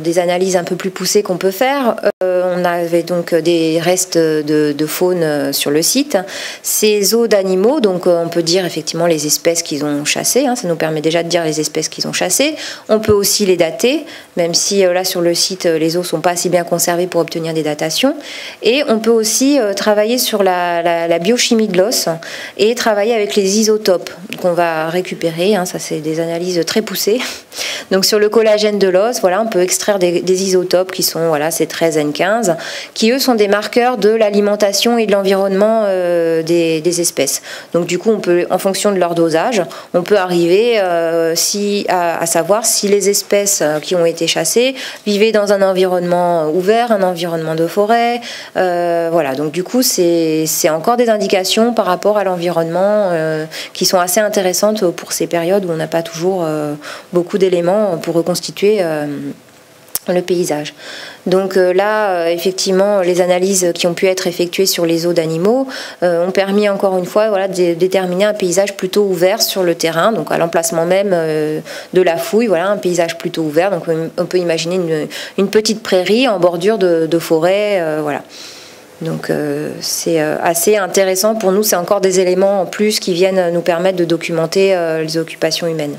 des analyses un peu plus poussées qu'on peut faire, on avait donc des restes de faune sur le site. Ces os d'animaux, donc on peut dire effectivement les espèces qu'ils ont chassées, ça nous permet déjà de dire les espèces qu'ils ont chassées. On peut aussi les dater, même si là sur le site les os ne sont pas assez bien conservés pour obtenir des datations. Et on peut aussi travailler sur la biochimie de l'os et travailler avec les isotopes qu'on va récupérer, ça c'est des analyses très poussées. Donc sur le collagène de l'os, on peut extraire des isotopes qui sont C13N15, qui eux sont des marqueurs de l'alimentation et de l'environnement des espèces. Donc du coup, on peut, en fonction de leur dosage, on peut arriver à savoir si les espèces qui ont été chassées vivaient dans un environnement ouvert, un environnement de forêt. Donc du coup, c'est encore des indications par rapport à l'environnement qui sont assez intéressantes pour ces périodes où on n'a pas toujours beaucoup d'éléments pour reconstituer le paysage. Donc là, effectivement, les analyses qui ont pu être effectuées sur les os d'animaux ont permis encore une fois de déterminer un paysage plutôt ouvert sur le terrain, donc à l'emplacement même de la fouille, un paysage plutôt ouvert. Donc on peut imaginer une petite prairie en bordure de forêt, Donc c'est assez intéressant pour nous, c'est encore des éléments en plus qui viennent nous permettre de documenter les occupations humaines.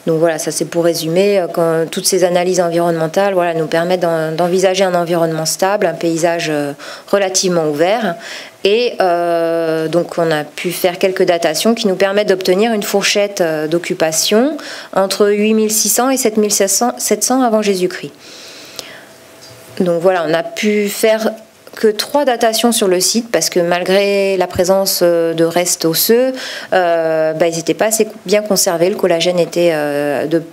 Donc voilà, ça c'est pour résumer, quand toutes ces analyses environnementales nous permettent d'envisager un environnement stable, un paysage relativement ouvert. Et donc on a pu faire quelques datations qui nous permettent d'obtenir une fourchette d'occupation entre 8600 et 7700 avant Jésus-Christ. Donc voilà, on a pu faire que 3 datations sur le site parce que malgré la présence de restes osseux, ils n'étaient pas assez bien conservés. Le collagène était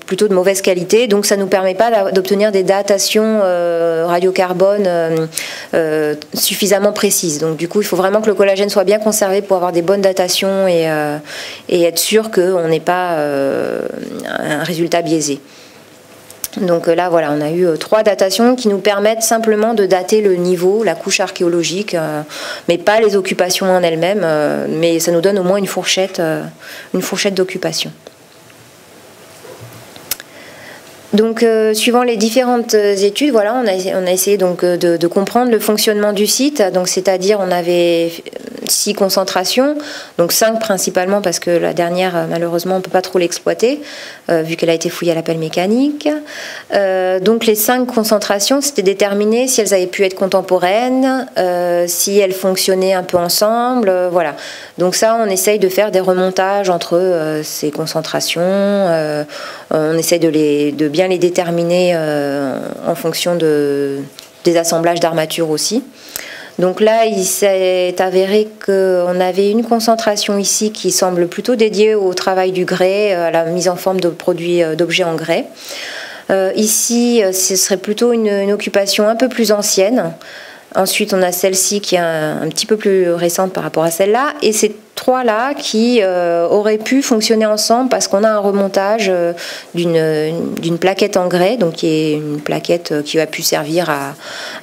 plutôt de mauvaise qualité, donc ça ne nous permet pas d'obtenir des datations radiocarbone suffisamment précises. Donc du coup, il faut vraiment que le collagène soit bien conservé pour avoir des bonnes datations et être sûr qu'on n'ait pas un résultat biaisé. Donc là, on a eu 3 datations qui nous permettent simplement de dater le niveau, la couche archéologique, mais pas les occupations en elles-mêmes, mais ça nous donne au moins une fourchette d'occupation. Donc, suivant les différentes études, on a essayé donc de comprendre le fonctionnement du site. Donc, c'est-à-dire, on avait 6 concentrations, donc 5 principalement parce que la dernière, malheureusement, on ne peut pas trop l'exploiter vu qu'elle a été fouillée à la pelle mécanique. Donc, les 5 concentrations, c'était déterminer si elles avaient pu être contemporaines, si elles fonctionnaient un peu ensemble, voilà. Donc ça, on essaye de faire des remontages entre ces concentrations. On essaye de bien les déterminer en fonction des assemblages d'armatures aussi. Donc là, il s'est avéré qu'on avait une concentration ici qui semble plutôt dédiée au travail du grès, à la mise en forme de produits, d'objets en grès. Ici, ce serait plutôt une occupation un peu plus ancienne. Ensuite, on a celle-ci qui est un petit peu plus récente par rapport à celle-là. Et ces 3-là qui auraient pu fonctionner ensemble parce qu'on a un remontage d'une plaquette en grès, donc qui est une plaquette qui a pu servir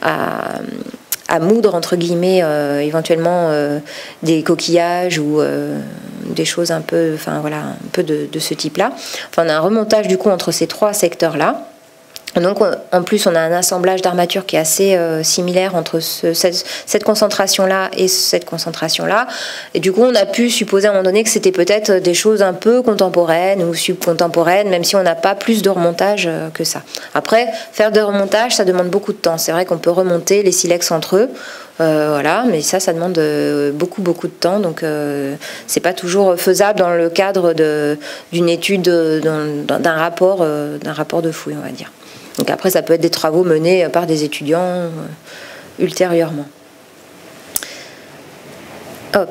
à moudre, entre guillemets, éventuellement des coquillages ou des choses un peu, un peu de ce type-là. Enfin, on a un remontage du coup entre ces 3 secteurs-là. Donc en plus on a un assemblage d'armature qui est assez similaire entre cette concentration-là et cette concentration-là. Et du coup on a pu supposer à un moment donné que c'était peut-être des choses un peu contemporaines ou subcontemporaines, même si on n'a pas plus de remontage que ça. Après, faire de remontage, ça demande beaucoup de temps. C'est vrai qu'on peut remonter les silex entre eux, mais ça demande beaucoup de temps, donc c'est pas toujours faisable dans le cadre d'une étude, d'un rapport de fouille, on va dire. Donc après, ça peut être des travaux menés par des étudiants ultérieurement. Hop.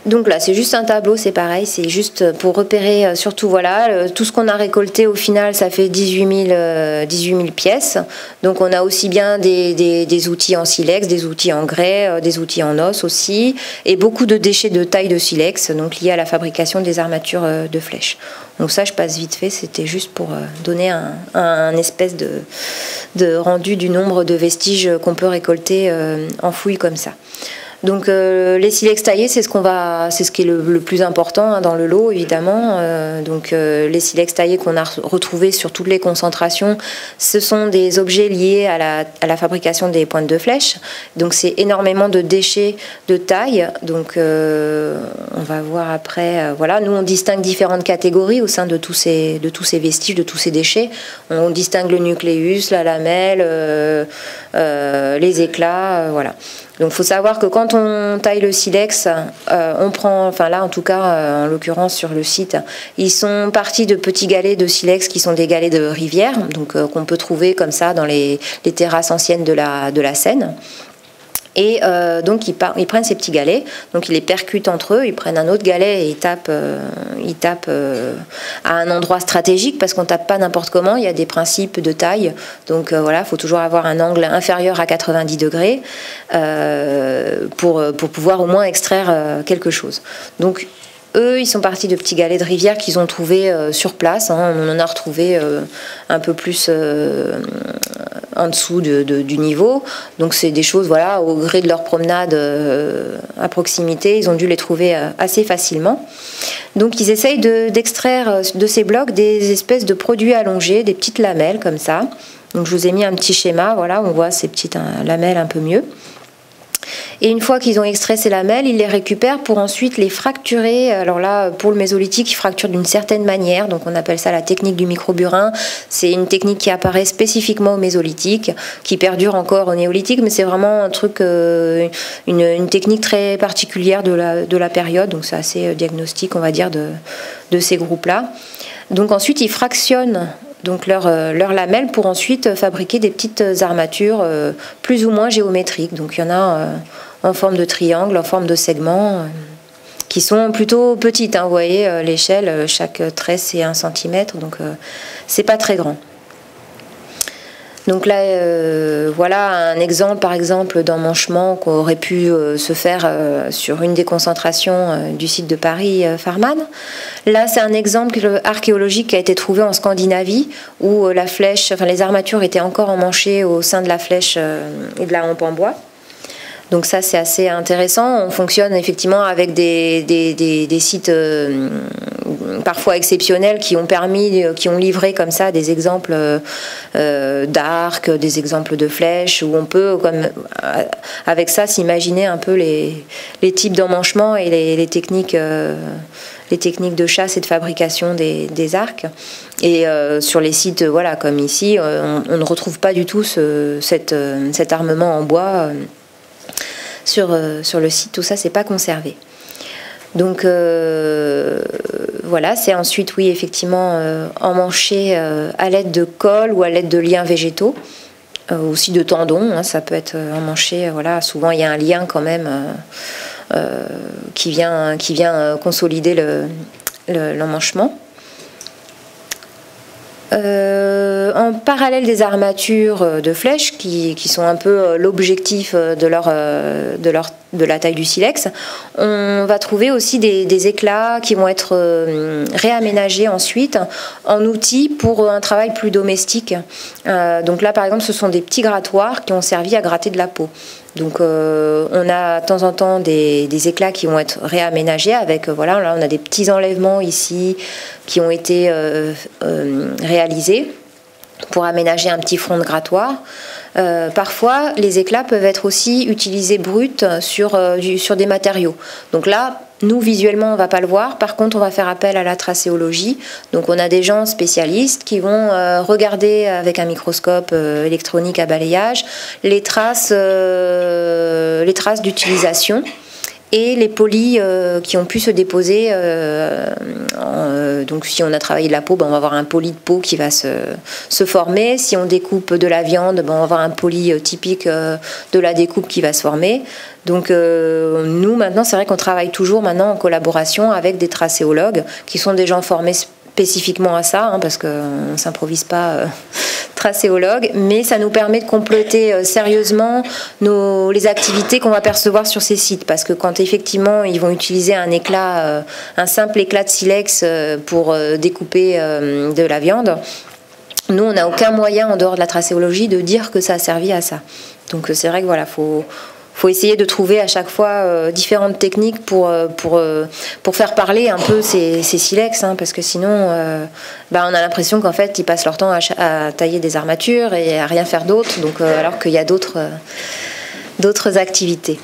Donc là, c'est juste un tableau, c'est pareil, c'est juste pour repérer, surtout voilà, tout ce qu'on a récolté au final, ça fait 18 000 pièces. Donc on a aussi bien des outils en silex, des outils en grès, des outils en os aussi, et beaucoup de déchets de taille de silex, donc liés à la fabrication des armatures de flèches. Donc ça, je passe vite fait, c'était juste pour donner un espèce de rendu du nombre de vestiges qu'on peut récolter en fouille comme ça. Donc les silex taillés, c'est ce qui est le plus important dans le lot évidemment. Les silex taillés qu'on a retrouvés sur toutes les concentrations, ce sont des objets liés à la fabrication des pointes de flèches. Donc c'est énormément de déchets de taille. Donc on va voir après. Voilà, nous on distingue différentes catégories au sein de tous ces vestiges, de tous ces déchets. On distingue le nucléus, la lamelle, les éclats, voilà. Donc il faut savoir que quand on taille le silex, on prend, enfin là en tout cas, en l'occurrence sur le site, ils sont partis de petits galets de silex qui sont des galets de rivière, donc qu'on peut trouver comme ça dans les terrasses anciennes de la Seine. Et donc ils prennent ces petits galets, donc ils les percutent entre eux, ils prennent un autre galet et ils tapent à un endroit stratégique parce qu'on tape pas n'importe comment, il y a des principes de taille, donc voilà, il faut toujours avoir un angle inférieur à 90 degrés pour pouvoir au moins extraire quelque chose. Donc eux, ils sont partis de petits galets de rivière qu'ils ont trouvés sur place. Hein. On en a retrouvé un peu plus en dessous du niveau. Donc c'est des choses, voilà, au gré de leur promenade à proximité, ils ont dû les trouver assez facilement. Donc ils essayent d'extraire de ces blocs des espèces de produits allongés, des petites lamelles comme ça. Donc je vous ai mis un petit schéma, voilà, on voit ces petites lamelles un peu mieux. Et une fois qu'ils ont extrait ces lamelles, ils les récupèrent pour ensuite les fracturer. Alors là, pour le mésolithique, ils fracturent d'une certaine manière. Donc on appelle ça la technique du microburin. C'est une technique qui apparaît spécifiquement au mésolithique, qui perdure encore au néolithique, mais c'est vraiment un truc, une technique très particulière de la période. Donc c'est assez diagnostique, on va dire, de ces groupes-là. Donc ensuite, ils fractionnent donc leurs lamelles pour ensuite fabriquer des petites armatures plus ou moins géométriques. Donc il y en a en forme de triangle, en forme de segment, qui sont plutôt petites. Hein, vous voyez l'échelle, chaque trait c'est 1 cm, donc c'est pas très grand. Donc là, voilà un exemple, par exemple, d'emmanchement qu'aurait pu se faire sur une des concentrations du site de Paris, Farman. Là, c'est un exemple archéologique qui a été trouvé en Scandinavie, où la flèche, enfin les armatures étaient encore emmanchées au sein de la flèche et de la hampe en bois. Donc ça, c'est assez intéressant. On fonctionne effectivement avec des sites parfois exceptionnels qui ont livré comme ça des exemples d'arcs, des exemples de flèches, où on peut, avec ça, s'imaginer un peu les types d'emmanchement et les techniques de chasse et de fabrication des arcs. Et sur les sites, voilà, comme ici, on ne retrouve pas du tout cet armement en bois. Sur le site, tout ça, c'est pas conservé. Donc voilà, c'est ensuite, oui, effectivement, emmanché à l'aide de colle ou à l'aide de liens végétaux, aussi de tendons, hein, ça peut être emmanché, voilà, souvent il y a un lien quand même qui vient consolider l'emmanchement. En parallèle des armatures de flèches qui sont un peu l'objectif de la taille du silex, on va trouver aussi des éclats qui vont être réaménagés ensuite en outils pour un travail plus domestique. Donc là par exemple ce sont des petits grattoirs qui ont servi à gratter de la peau. Donc on a de temps en temps des éclats qui vont être réaménagés avec, voilà, là on a des petits enlèvements ici qui ont été réalisés pour aménager un petit front de grattoir. Parfois les éclats peuvent être aussi utilisés bruts sur des matériaux. Donc là, nous visuellement on ne va pas le voir, par contre on va faire appel à la tracéologie. Donc on a des gens spécialistes qui vont regarder avec un microscope électronique à balayage les traces d'utilisation et les polis qui ont pu se déposer. Donc si on a travaillé de la peau, on va avoir un poli de peau qui va se former. Si on découpe de la viande, on va avoir un poli typique de la découpe qui va se former. Donc nous maintenant, c'est vrai qu'on travaille toujours maintenant en collaboration avec des tracéologues qui sont des gens formés spécifiquement à ça, parce qu'on ne s'improvise pas tracéologue, mais ça nous permet de compléter sérieusement les activités qu'on va percevoir sur ces sites, parce que quand effectivement ils vont utiliser un simple éclat de silex pour découper de la viande, nous on n'a aucun moyen en dehors de la tracéologie de dire que ça a servi à ça. Donc c'est vrai que voilà, faut essayer de trouver à chaque fois différentes techniques pour faire parler un peu ces silex, parce que sinon on a l'impression qu'en fait ils passent leur temps à tailler des armatures et à rien faire d'autre, donc alors qu'il y a d'autres activités.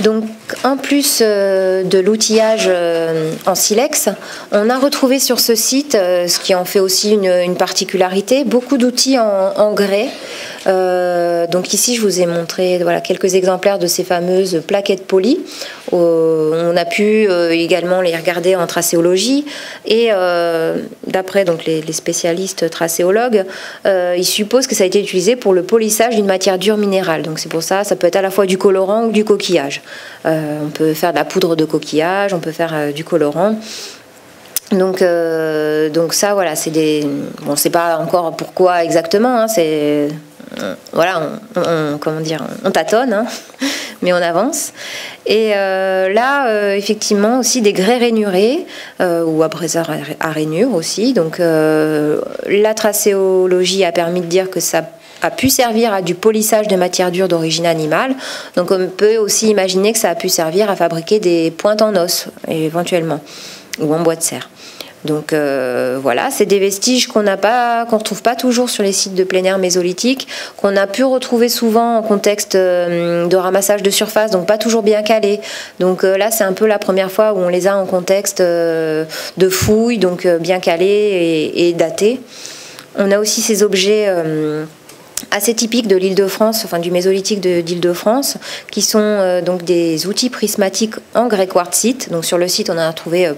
Donc, en plus de l'outillage en silex, on a retrouvé sur ce site, ce qui en fait aussi une particularité, beaucoup d'outils en grès. Donc ici, je vous ai montré quelques exemplaires de ces fameuses plaquettes polies. On a pu également les regarder en tracéologie. Et d'après les spécialistes tracéologues, ils supposent que ça a été utilisé pour le polissage d'une matière dure minérale. Donc c'est pour ça, ça peut être à la fois du colorant ou du coquillage. On peut faire de la poudre de coquillage, on peut faire du colorant. Donc ça, voilà, c'est bon, c'est pas encore pourquoi exactement, on tâtonne, mais on avance. Et là, effectivement, aussi des grès rainurés ou abraseurs à rainures aussi. Donc la tracéologie a permis de dire que ça a pu servir à du polissage de matières dures d'origine animale. Donc on peut aussi imaginer que ça a pu servir à fabriquer des pointes en os, éventuellement, ou en bois de serre. Donc voilà, c'est des vestiges qu'on retrouve pas toujours sur les sites de plein air mésolithiques, qu'on a pu retrouver souvent en contexte de ramassage de surface, donc pas toujours bien calés. Donc là, c'est un peu la première fois où on les a en contexte de fouilles, donc bien calés et datés. On a aussi ces objets assez typiques de l'Île-de-France, enfin du mésolithique d'Île-de-France, qui sont donc des outils prismatiques en grès quartzite. Donc sur le site, on a trouvé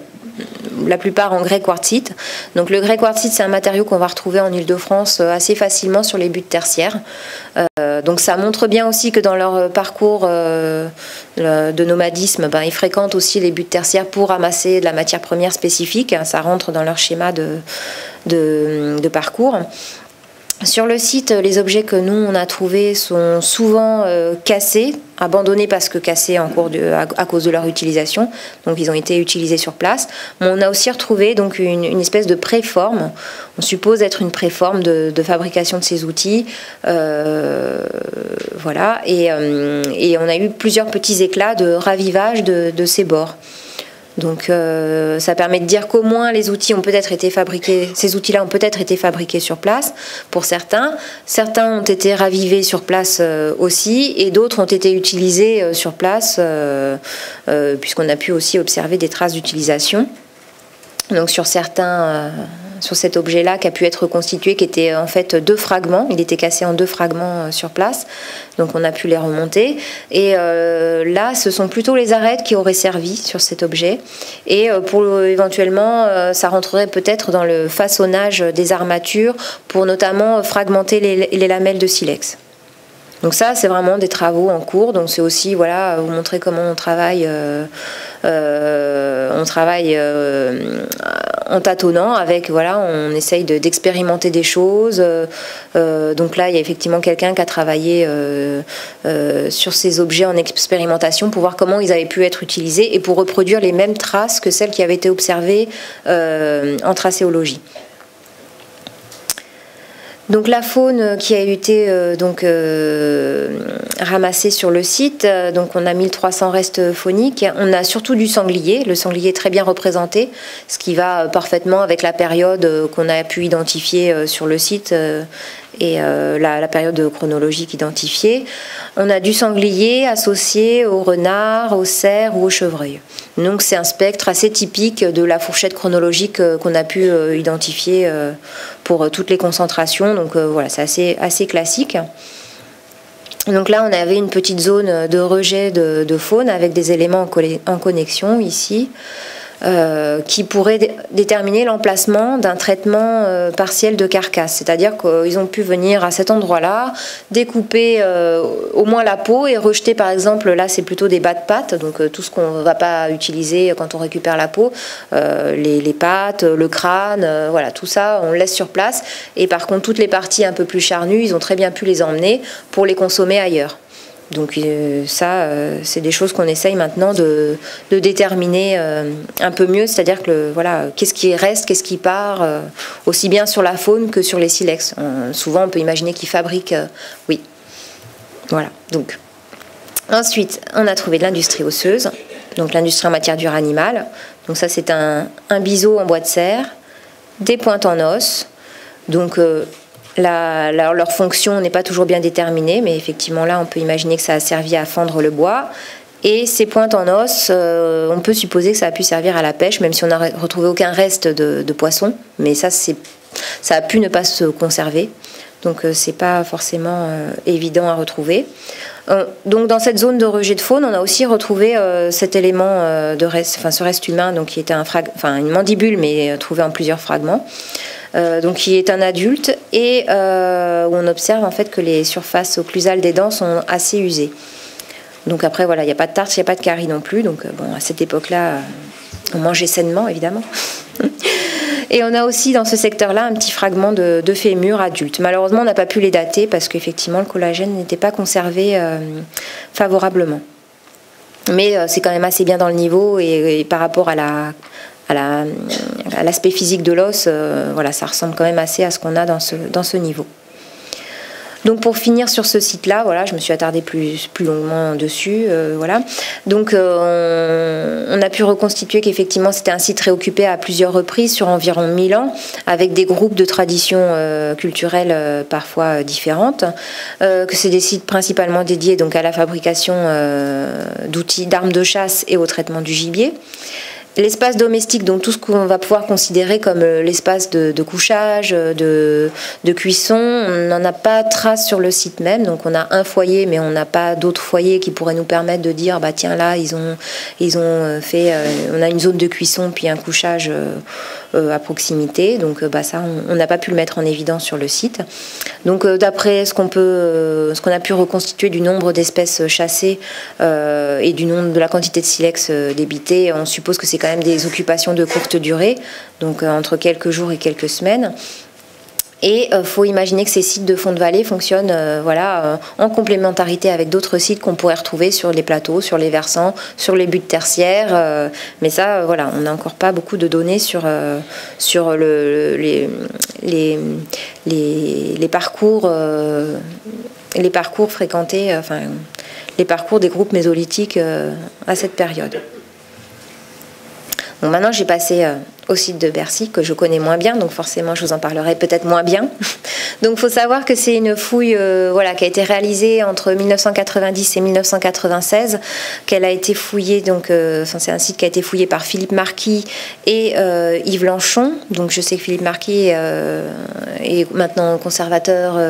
la plupart en grès quartzite. Donc le grès quartzite, c'est un matériau qu'on va retrouver en Île-de-France assez facilement sur les buttes tertiaires. Donc ça montre bien aussi que dans leur parcours de nomadisme, ils fréquentent aussi les buttes tertiaires pour ramasser de la matière première spécifique. Ça rentre dans leur schéma de parcours. Sur le site, les objets que nous on a trouvés sont souvent cassés, abandonnés parce que cassés à cause de leur utilisation. Donc ils ont été utilisés sur place. Mais on a aussi retrouvé donc une espèce de préforme. On suppose être une préforme de fabrication de ces outils. Voilà. Et on a eu plusieurs petits éclats de ravivage de ces bords. Donc ça permet de dire qu'au moins les outils ont peut-être été fabriqués, ces outils-là ont peut-être été fabriqués sur place pour certains. Certains ont été ravivés sur place aussi, et d'autres ont été utilisés sur place puisqu'on a pu aussi observer des traces d'utilisation. Donc sur cet objet-là qui a pu être reconstitué, qui était en fait 2 fragments, il était cassé en 2 fragments sur place, donc on a pu les remonter. Et là, ce sont plutôt les arêtes qui auraient servi sur cet objet. Et éventuellement, ça rentrerait peut-être dans le façonnage des armatures pour notamment fragmenter les lamelles de silex. Donc ça, c'est vraiment des travaux en cours. Donc c'est aussi, voilà, vous montrer comment on travaille. On travaille en tâtonnant avec, voilà, on essaye d'expérimenter des choses. Donc là, il y a effectivement quelqu'un qui a travaillé sur ces objets en expérimentation pour voir comment ils avaient pu être utilisés et pour reproduire les mêmes traces que celles qui avaient été observées en tracéologie. Donc la faune qui a été ramassée sur le site, donc on a 1300 restes fauniques. On a surtout du sanglier, le sanglier est très bien représenté, ce qui va parfaitement avec la période qu'on a pu identifier sur le site et la période chronologique identifiée. On a du sanglier associé au renard, au cerf ou au chevreuil. Donc c'est un spectre assez typique de la fourchette chronologique qu'on a pu identifier pour toutes les concentrations. Donc voilà, c'est assez classique. Donc là, on avait une petite zone de rejet de faune avec des éléments en connexion ici. Qui pourrait déterminer l'emplacement d'un traitement partiel de carcasse. C'est-à-dire qu'ils ont pu venir à cet endroit-là, découper au moins la peau et rejeter, par exemple, là c'est plutôt des bas de pattes, donc tout ce qu'on ne va pas utiliser quand on récupère la peau, les pattes, le crâne, voilà, tout ça on le laisse sur place. Et par contre, toutes les parties un peu plus charnues, ils ont très bien pu les emmener pour les consommer ailleurs. Donc ça, c'est des choses qu'on essaye maintenant de déterminer un peu mieux, c'est-à-dire que voilà, qu'est-ce qui reste, qu'est-ce qui part, aussi bien sur la faune que sur les silex. Souvent, on peut imaginer qu'ils fabriquent, oui. Voilà. Donc ensuite, on a trouvé de l'industrie osseuse, donc l'industrie en matière dure animale. Donc ça, c'est un biseau en bois de serre, des pointes en os. Donc leur fonction n'est pas toujours bien déterminée, mais effectivement là on peut imaginer que ça a servi à fendre le bois. Et ces pointes en os, on peut supposer que ça a pu servir à la pêche, même si on n'a retrouvé aucun reste de poisson. Mais ça a pu ne pas se conserver. Donc c'est pas forcément évident à retrouver. Donc dans cette zone de rejet de faune, on a aussi retrouvé cet élément ce reste humain, donc qui était une mandibule, mais trouvé en plusieurs fragments. Donc qui est un adulte et où on observe en fait que les surfaces occlusales des dents sont assez usées. Donc après voilà, il n'y a pas de tartre, il n'y a pas de carie non plus. Donc bon, à cette époque-là, on mangeait sainement évidemment. Et on a aussi dans ce secteur-là un petit fragment de fémur adulte. Malheureusement, on n'a pas pu les dater parce qu'effectivement le collagène n'était pas conservé favorablement. Mais c'est quand même assez bien dans le niveau et par rapport à l'aspect physique de l'os, voilà, ça ressemble quand même assez à ce qu'on a dans ce niveau. Donc pour finir sur ce site-là, voilà, je me suis attardée plus longuement dessus, voilà. Donc on a pu reconstituer qu'effectivement c'était un site réoccupé à plusieurs reprises sur environ 1000 ans, avec des groupes de traditions culturelles parfois différentes, que c'est des sites principalement dédiés donc à la fabrication d'outils, d'armes de chasse et au traitement du gibier. L'espace domestique, donc tout ce qu'on va pouvoir considérer comme l'espace de couchage, de cuisson, on n'en a pas trace sur le site même. Donc on a un foyer, mais on n'a pas d'autres foyers qui pourraient nous permettre de dire bah tiens là ils ont fait, on a une zone de cuisson puis un couchage à proximité. Donc bah ça on n'a pas pu le mettre en évidence sur le site. Donc d'après ce qu'on a pu reconstituer du nombre d'espèces chassées et du nombre de la quantité de silex débité, on suppose que c'est quand même des occupations de courte durée, donc entre quelques jours et quelques semaines. Et faut imaginer que ces sites de fond de vallée fonctionnent en complémentarité avec d'autres sites qu'on pourrait retrouver sur les plateaux, sur les versants, sur les buttes tertiaires. Mais ça, voilà, on n'a encore pas beaucoup de données sur les parcours, fréquentés, les parcours des groupes mésolithiques à cette période. Donc maintenant, j'ai passé au site de Bercy, que je connais moins bien, donc forcément, je vous en parlerai peut-être moins bien. Donc, il faut savoir que c'est une fouille qui a été réalisée entre 1990 et 1996, qu'elle a été fouillée, donc c'est un site qui a été fouillé par Philippe Marquis et Yves Lanchon. Donc, je sais que Philippe Marquis est maintenant conservateur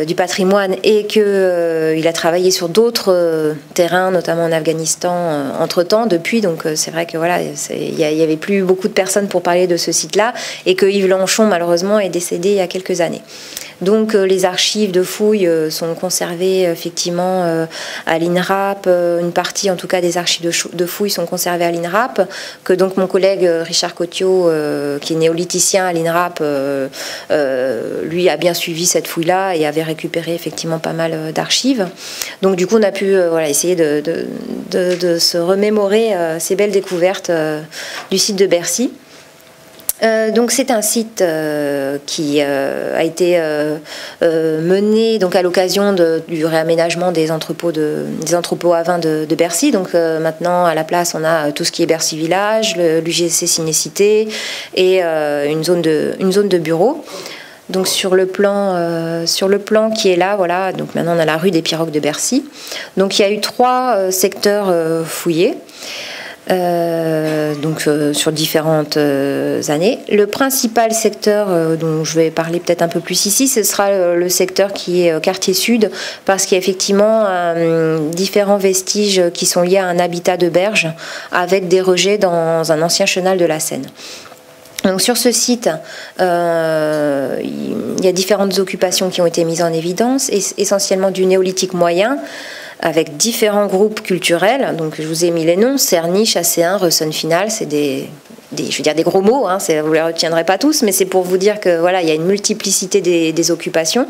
du patrimoine et qu'il a travaillé sur d'autres terrains, notamment en Afghanistan, entre-temps, depuis. Donc, c'est vrai que voilà, il y avait plus beaucoup de personnes pour parler de ce site-là et que Yves Lanchon, malheureusement, est décédé il y a quelques années. Donc les archives de fouilles sont conservées effectivement à l'INRAP, une partie en tout cas des archives de fouilles sont conservées à l'INRAP, que donc mon collègue Richard Cotiot, qui est néolithicien à l'INRAP, lui a bien suivi cette fouille-là et avait récupéré effectivement pas mal d'archives. Donc du coup on a pu essayer de se remémorer ces belles découvertes du site de Bercy. Donc c'est un site qui a été mené donc à l'occasion du réaménagement des entrepôts à vin de Bercy. Donc maintenant à la place on a tout ce qui est Bercy Village, l'UGC Cinécité et une zone de bureaux. Donc sur le plan qui est là, voilà. Donc maintenant on a la rue des Pirogues de Bercy. Donc il y a eu 3 secteurs fouillés. sur différentes années. Le principal secteur dont je vais parler peut-être un peu plus ici, ce sera le secteur qui est quartier sud, parce qu'il y a effectivement différents vestiges qui sont liés à un habitat de berge avec des rejets dans un ancien chenal de la Seine. Donc sur ce site, il y a différentes occupations qui ont été mises en évidence, essentiellement du néolithique moyen, avec différents groupes culturels. Donc je vous ai mis les noms: Cerny, Chasséen, Ressonne-Finale. C'est des gros mots, hein, vous ne les retiendrez pas tous, mais c'est pour vous dire que voilà, il y a une multiplicité des occupations,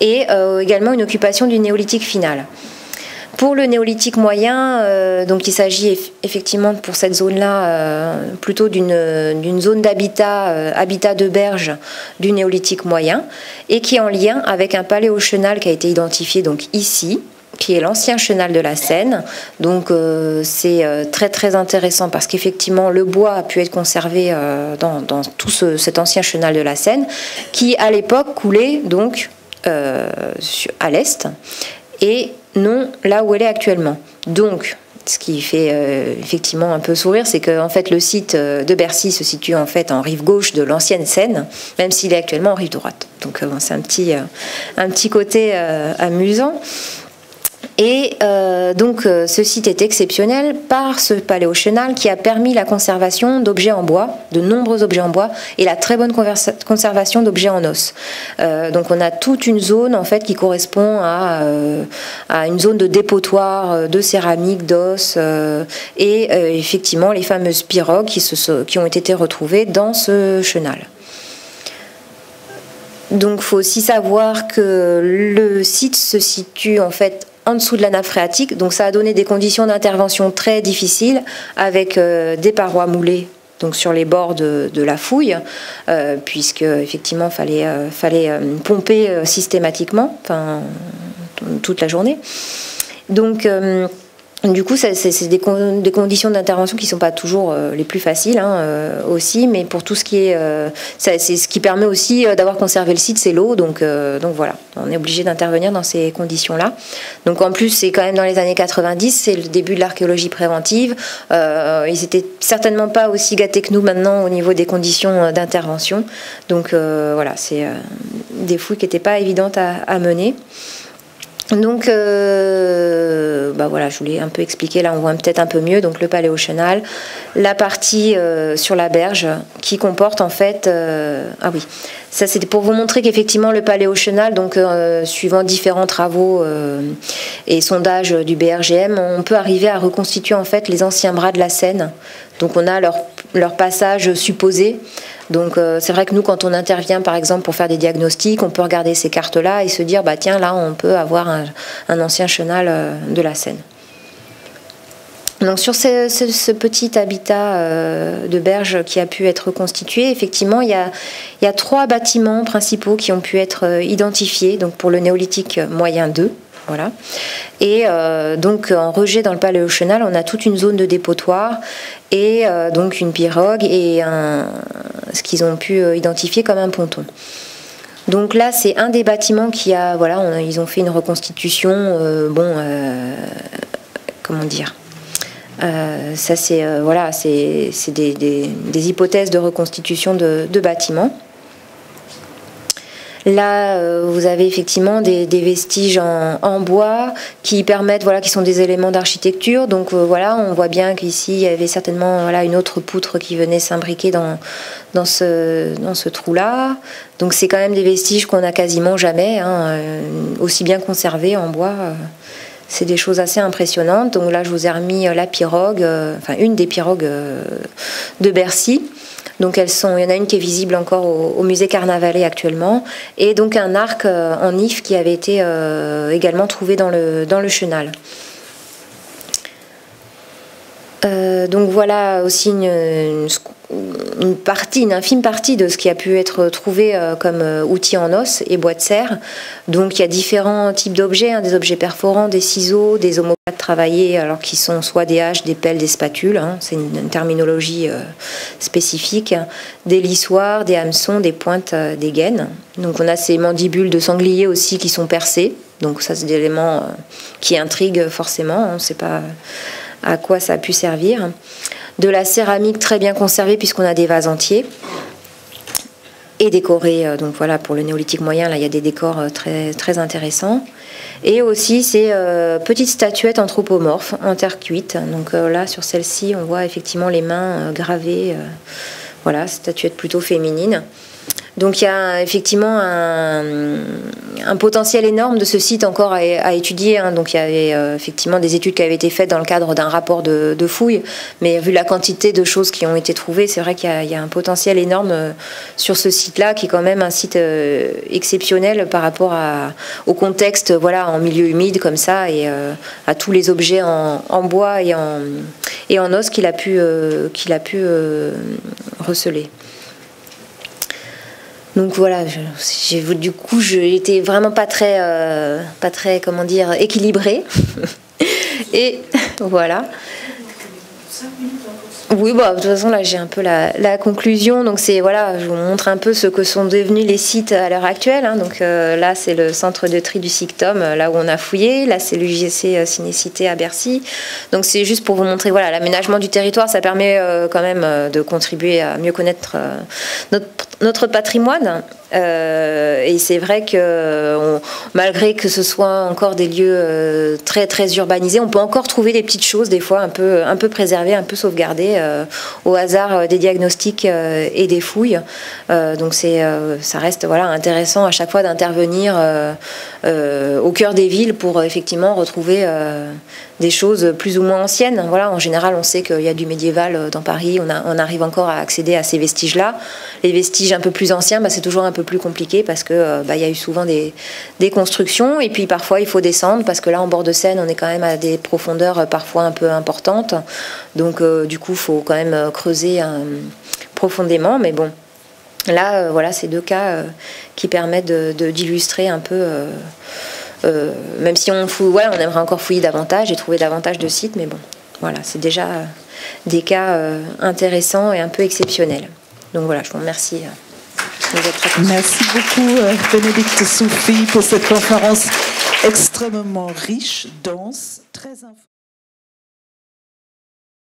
et également une occupation du néolithique final. Pour le néolithique moyen, donc il s'agit effectivement pour cette zone-là plutôt d'une zone d'habitat, habitat de berge du néolithique moyen, et qui est en lien avec un paléochenal qui a été identifié donc ici, qui est l'ancien chenal de la Seine. Donc c'est très très intéressant parce qu'effectivement le bois a pu être conservé dans tout cet ancien chenal de la Seine, qui à l'époque coulait donc à l'est, et non là où elle est actuellement. Donc, ce qui fait effectivement un peu sourire, c'est que en fait, le site de Bercy se situe en fait en rive gauche de l'ancienne Seine, même s'il est actuellement en rive droite. Donc, c'est un petit côté amusant. Et donc ce site est exceptionnel par ce paléochenal qui a permis la conservation d'objets en bois, de nombreux objets en bois, et la très bonne conservation d'objets en os. Donc on a toute une zone en fait qui correspond à une zone de dépotoir de céramique, d'os, et effectivement les fameuses pirogues qui ont été retrouvées dans ce chenal. Donc il faut aussi savoir que le site se situe en fait en dessous de la nappe phréatique, donc ça a donné des conditions d'intervention très difficiles, avec des parois moulées donc sur les bords de la fouille, puisque effectivement fallait pomper systématiquement, toute la journée. Donc du coup, c'est des conditions d'intervention qui ne sont pas toujours les plus faciles aussi, mais pour tout ce qui est... c'est ce qui permet aussi d'avoir conservé le site, c'est l'eau, donc voilà, on est obligé d'intervenir dans ces conditions-là. Donc en plus, c'est quand même dans les années 90, c'est le début de l'archéologie préventive. Ils n'étaient certainement pas aussi gâtés que nous maintenant au niveau des conditions d'intervention. Donc voilà, c'est des fouilles qui n'étaient pas évidentes à mener. Donc, voilà, je voulais un peu expliquer, là on voit peut-être un peu mieux, donc le paléochenal, la partie sur la berge qui comporte en fait, ah oui, ça c'était pour vous montrer qu'effectivement le paléochenal, donc suivant différents travaux et sondages du BRGM, on peut arriver à reconstituer en fait les anciens bras de la Seine. Donc on a leur passage supposé. Donc c'est vrai que nous, quand on intervient par exemple pour faire des diagnostics, on peut regarder ces cartes-là et se dire bah tiens, là on peut avoir un ancien chenal de la Seine. Donc sur ce petit habitat de berge qui a pu être reconstitué, effectivement il y a 3 bâtiments principaux qui ont pu être identifiés, donc pour le néolithique moyen 2. Voilà. Et donc en rejet dans le paléochenal, on a toute une zone de dépotoir et donc une pirogue et ce qu'ils ont pu identifier comme un ponton. Donc là, c'est un des bâtiments qui a, voilà, ils ont fait une reconstitution, comment dire, ça c'est voilà, c'est des hypothèses de reconstitution de bâtiments. Là, vous avez effectivement des vestiges en bois qui permettent, voilà, qui sont des éléments d'architecture. Donc voilà, on voit bien qu'ici il y avait certainement une autre poutre qui venait s'imbriquer dans ce trou-là. Donc c'est quand même des vestiges qu'on n'a quasiment jamais, aussi bien conservés en bois. C'est des choses assez impressionnantes. Donc là, je vous ai remis la pirogue, une des pirogues de Bercy. Donc il y en a une qui est visible encore au musée Carnavalet actuellement, et donc un arc en if qui avait été également trouvé dans le chenal. Donc voilà aussi une infime partie de ce qui a pu être trouvé comme outils en os et bois de serre. Donc il y a différents types d'objets, des objets perforants, des ciseaux, des omoplates travaillées, alors qui sont soit des haches, des pelles, des spatules, c'est une terminologie spécifique, des lissoirs, des hameçons, des pointes, des gaines. Donc on a ces mandibules de sanglier aussi qui sont percées. Donc ça, c'est des éléments qui intriguent forcément, c'est pas à quoi ça a pu servir. De la céramique très bien conservée puisqu'on a des vases entiers et décorés. Donc voilà, pour le néolithique moyen, là il y a des décors très, très intéressants. Et aussi ces petites statuettes anthropomorphes en terre cuite. Donc là sur celle-ci, on voit effectivement les mains gravées. Voilà, statuettes plutôt féminines. Donc il y a effectivement un potentiel énorme de ce site encore à étudier. Hein. Donc il y avait effectivement des études qui avaient été faites dans le cadre d'un rapport de fouilles, mais vu la quantité de choses qui ont été trouvées, c'est vrai qu'il y a un potentiel énorme sur ce site-là, qui est quand même un site exceptionnel par rapport au contexte, voilà, en milieu humide comme ça, et à tous les objets en bois et en os qu'il a pu receler. Donc voilà, du coup, j'étais vraiment pas très, comment dire, équilibrée. Et voilà. Oui, bah, de toute façon, là, j'ai un peu la conclusion. Donc, voilà, je vous montre un peu ce que sont devenus les sites à l'heure actuelle. Hein. Donc, là, c'est le centre de tri du SICTOM, là où on a fouillé. Là, c'est l'UJC Cinécité à Bercy. Donc, c'est juste pour vous montrer, voilà, l'aménagement du territoire, ça permet quand même de contribuer à mieux connaître notre patrimoine. Et c'est vrai que malgré que ce soit encore des lieux très très urbanisés, on peut encore trouver des petites choses des fois un peu préservées, un peu sauvegardées au hasard des diagnostics et des fouilles. Donc ça reste, voilà, intéressant à chaque fois d'intervenir au cœur des villes pour effectivement retrouver des choses plus ou moins anciennes. Voilà, en général, on sait qu'il y a du médiéval dans Paris, on arrive encore à accéder à ces vestiges-là. Les vestiges un peu plus anciens, c'est toujours un peu plus compliqué parce que y a eu souvent des constructions, et puis parfois il faut descendre parce que là, en bord de Seine, on est quand même à des profondeurs parfois un peu importantes. Donc du coup, il faut quand même creuser profondément. Mais bon, là, voilà, c'est deux cas qui permettent d'illustrer un peu... même si on aimerait encore fouiller davantage et trouver davantage de sites, mais bon, voilà, c'est déjà des cas intéressants et un peu exceptionnels. Donc voilà, je vous remercie de votre attention. Merci beaucoup, Bénédicte Soufi, pour cette conférence extrêmement riche, dense, très informative.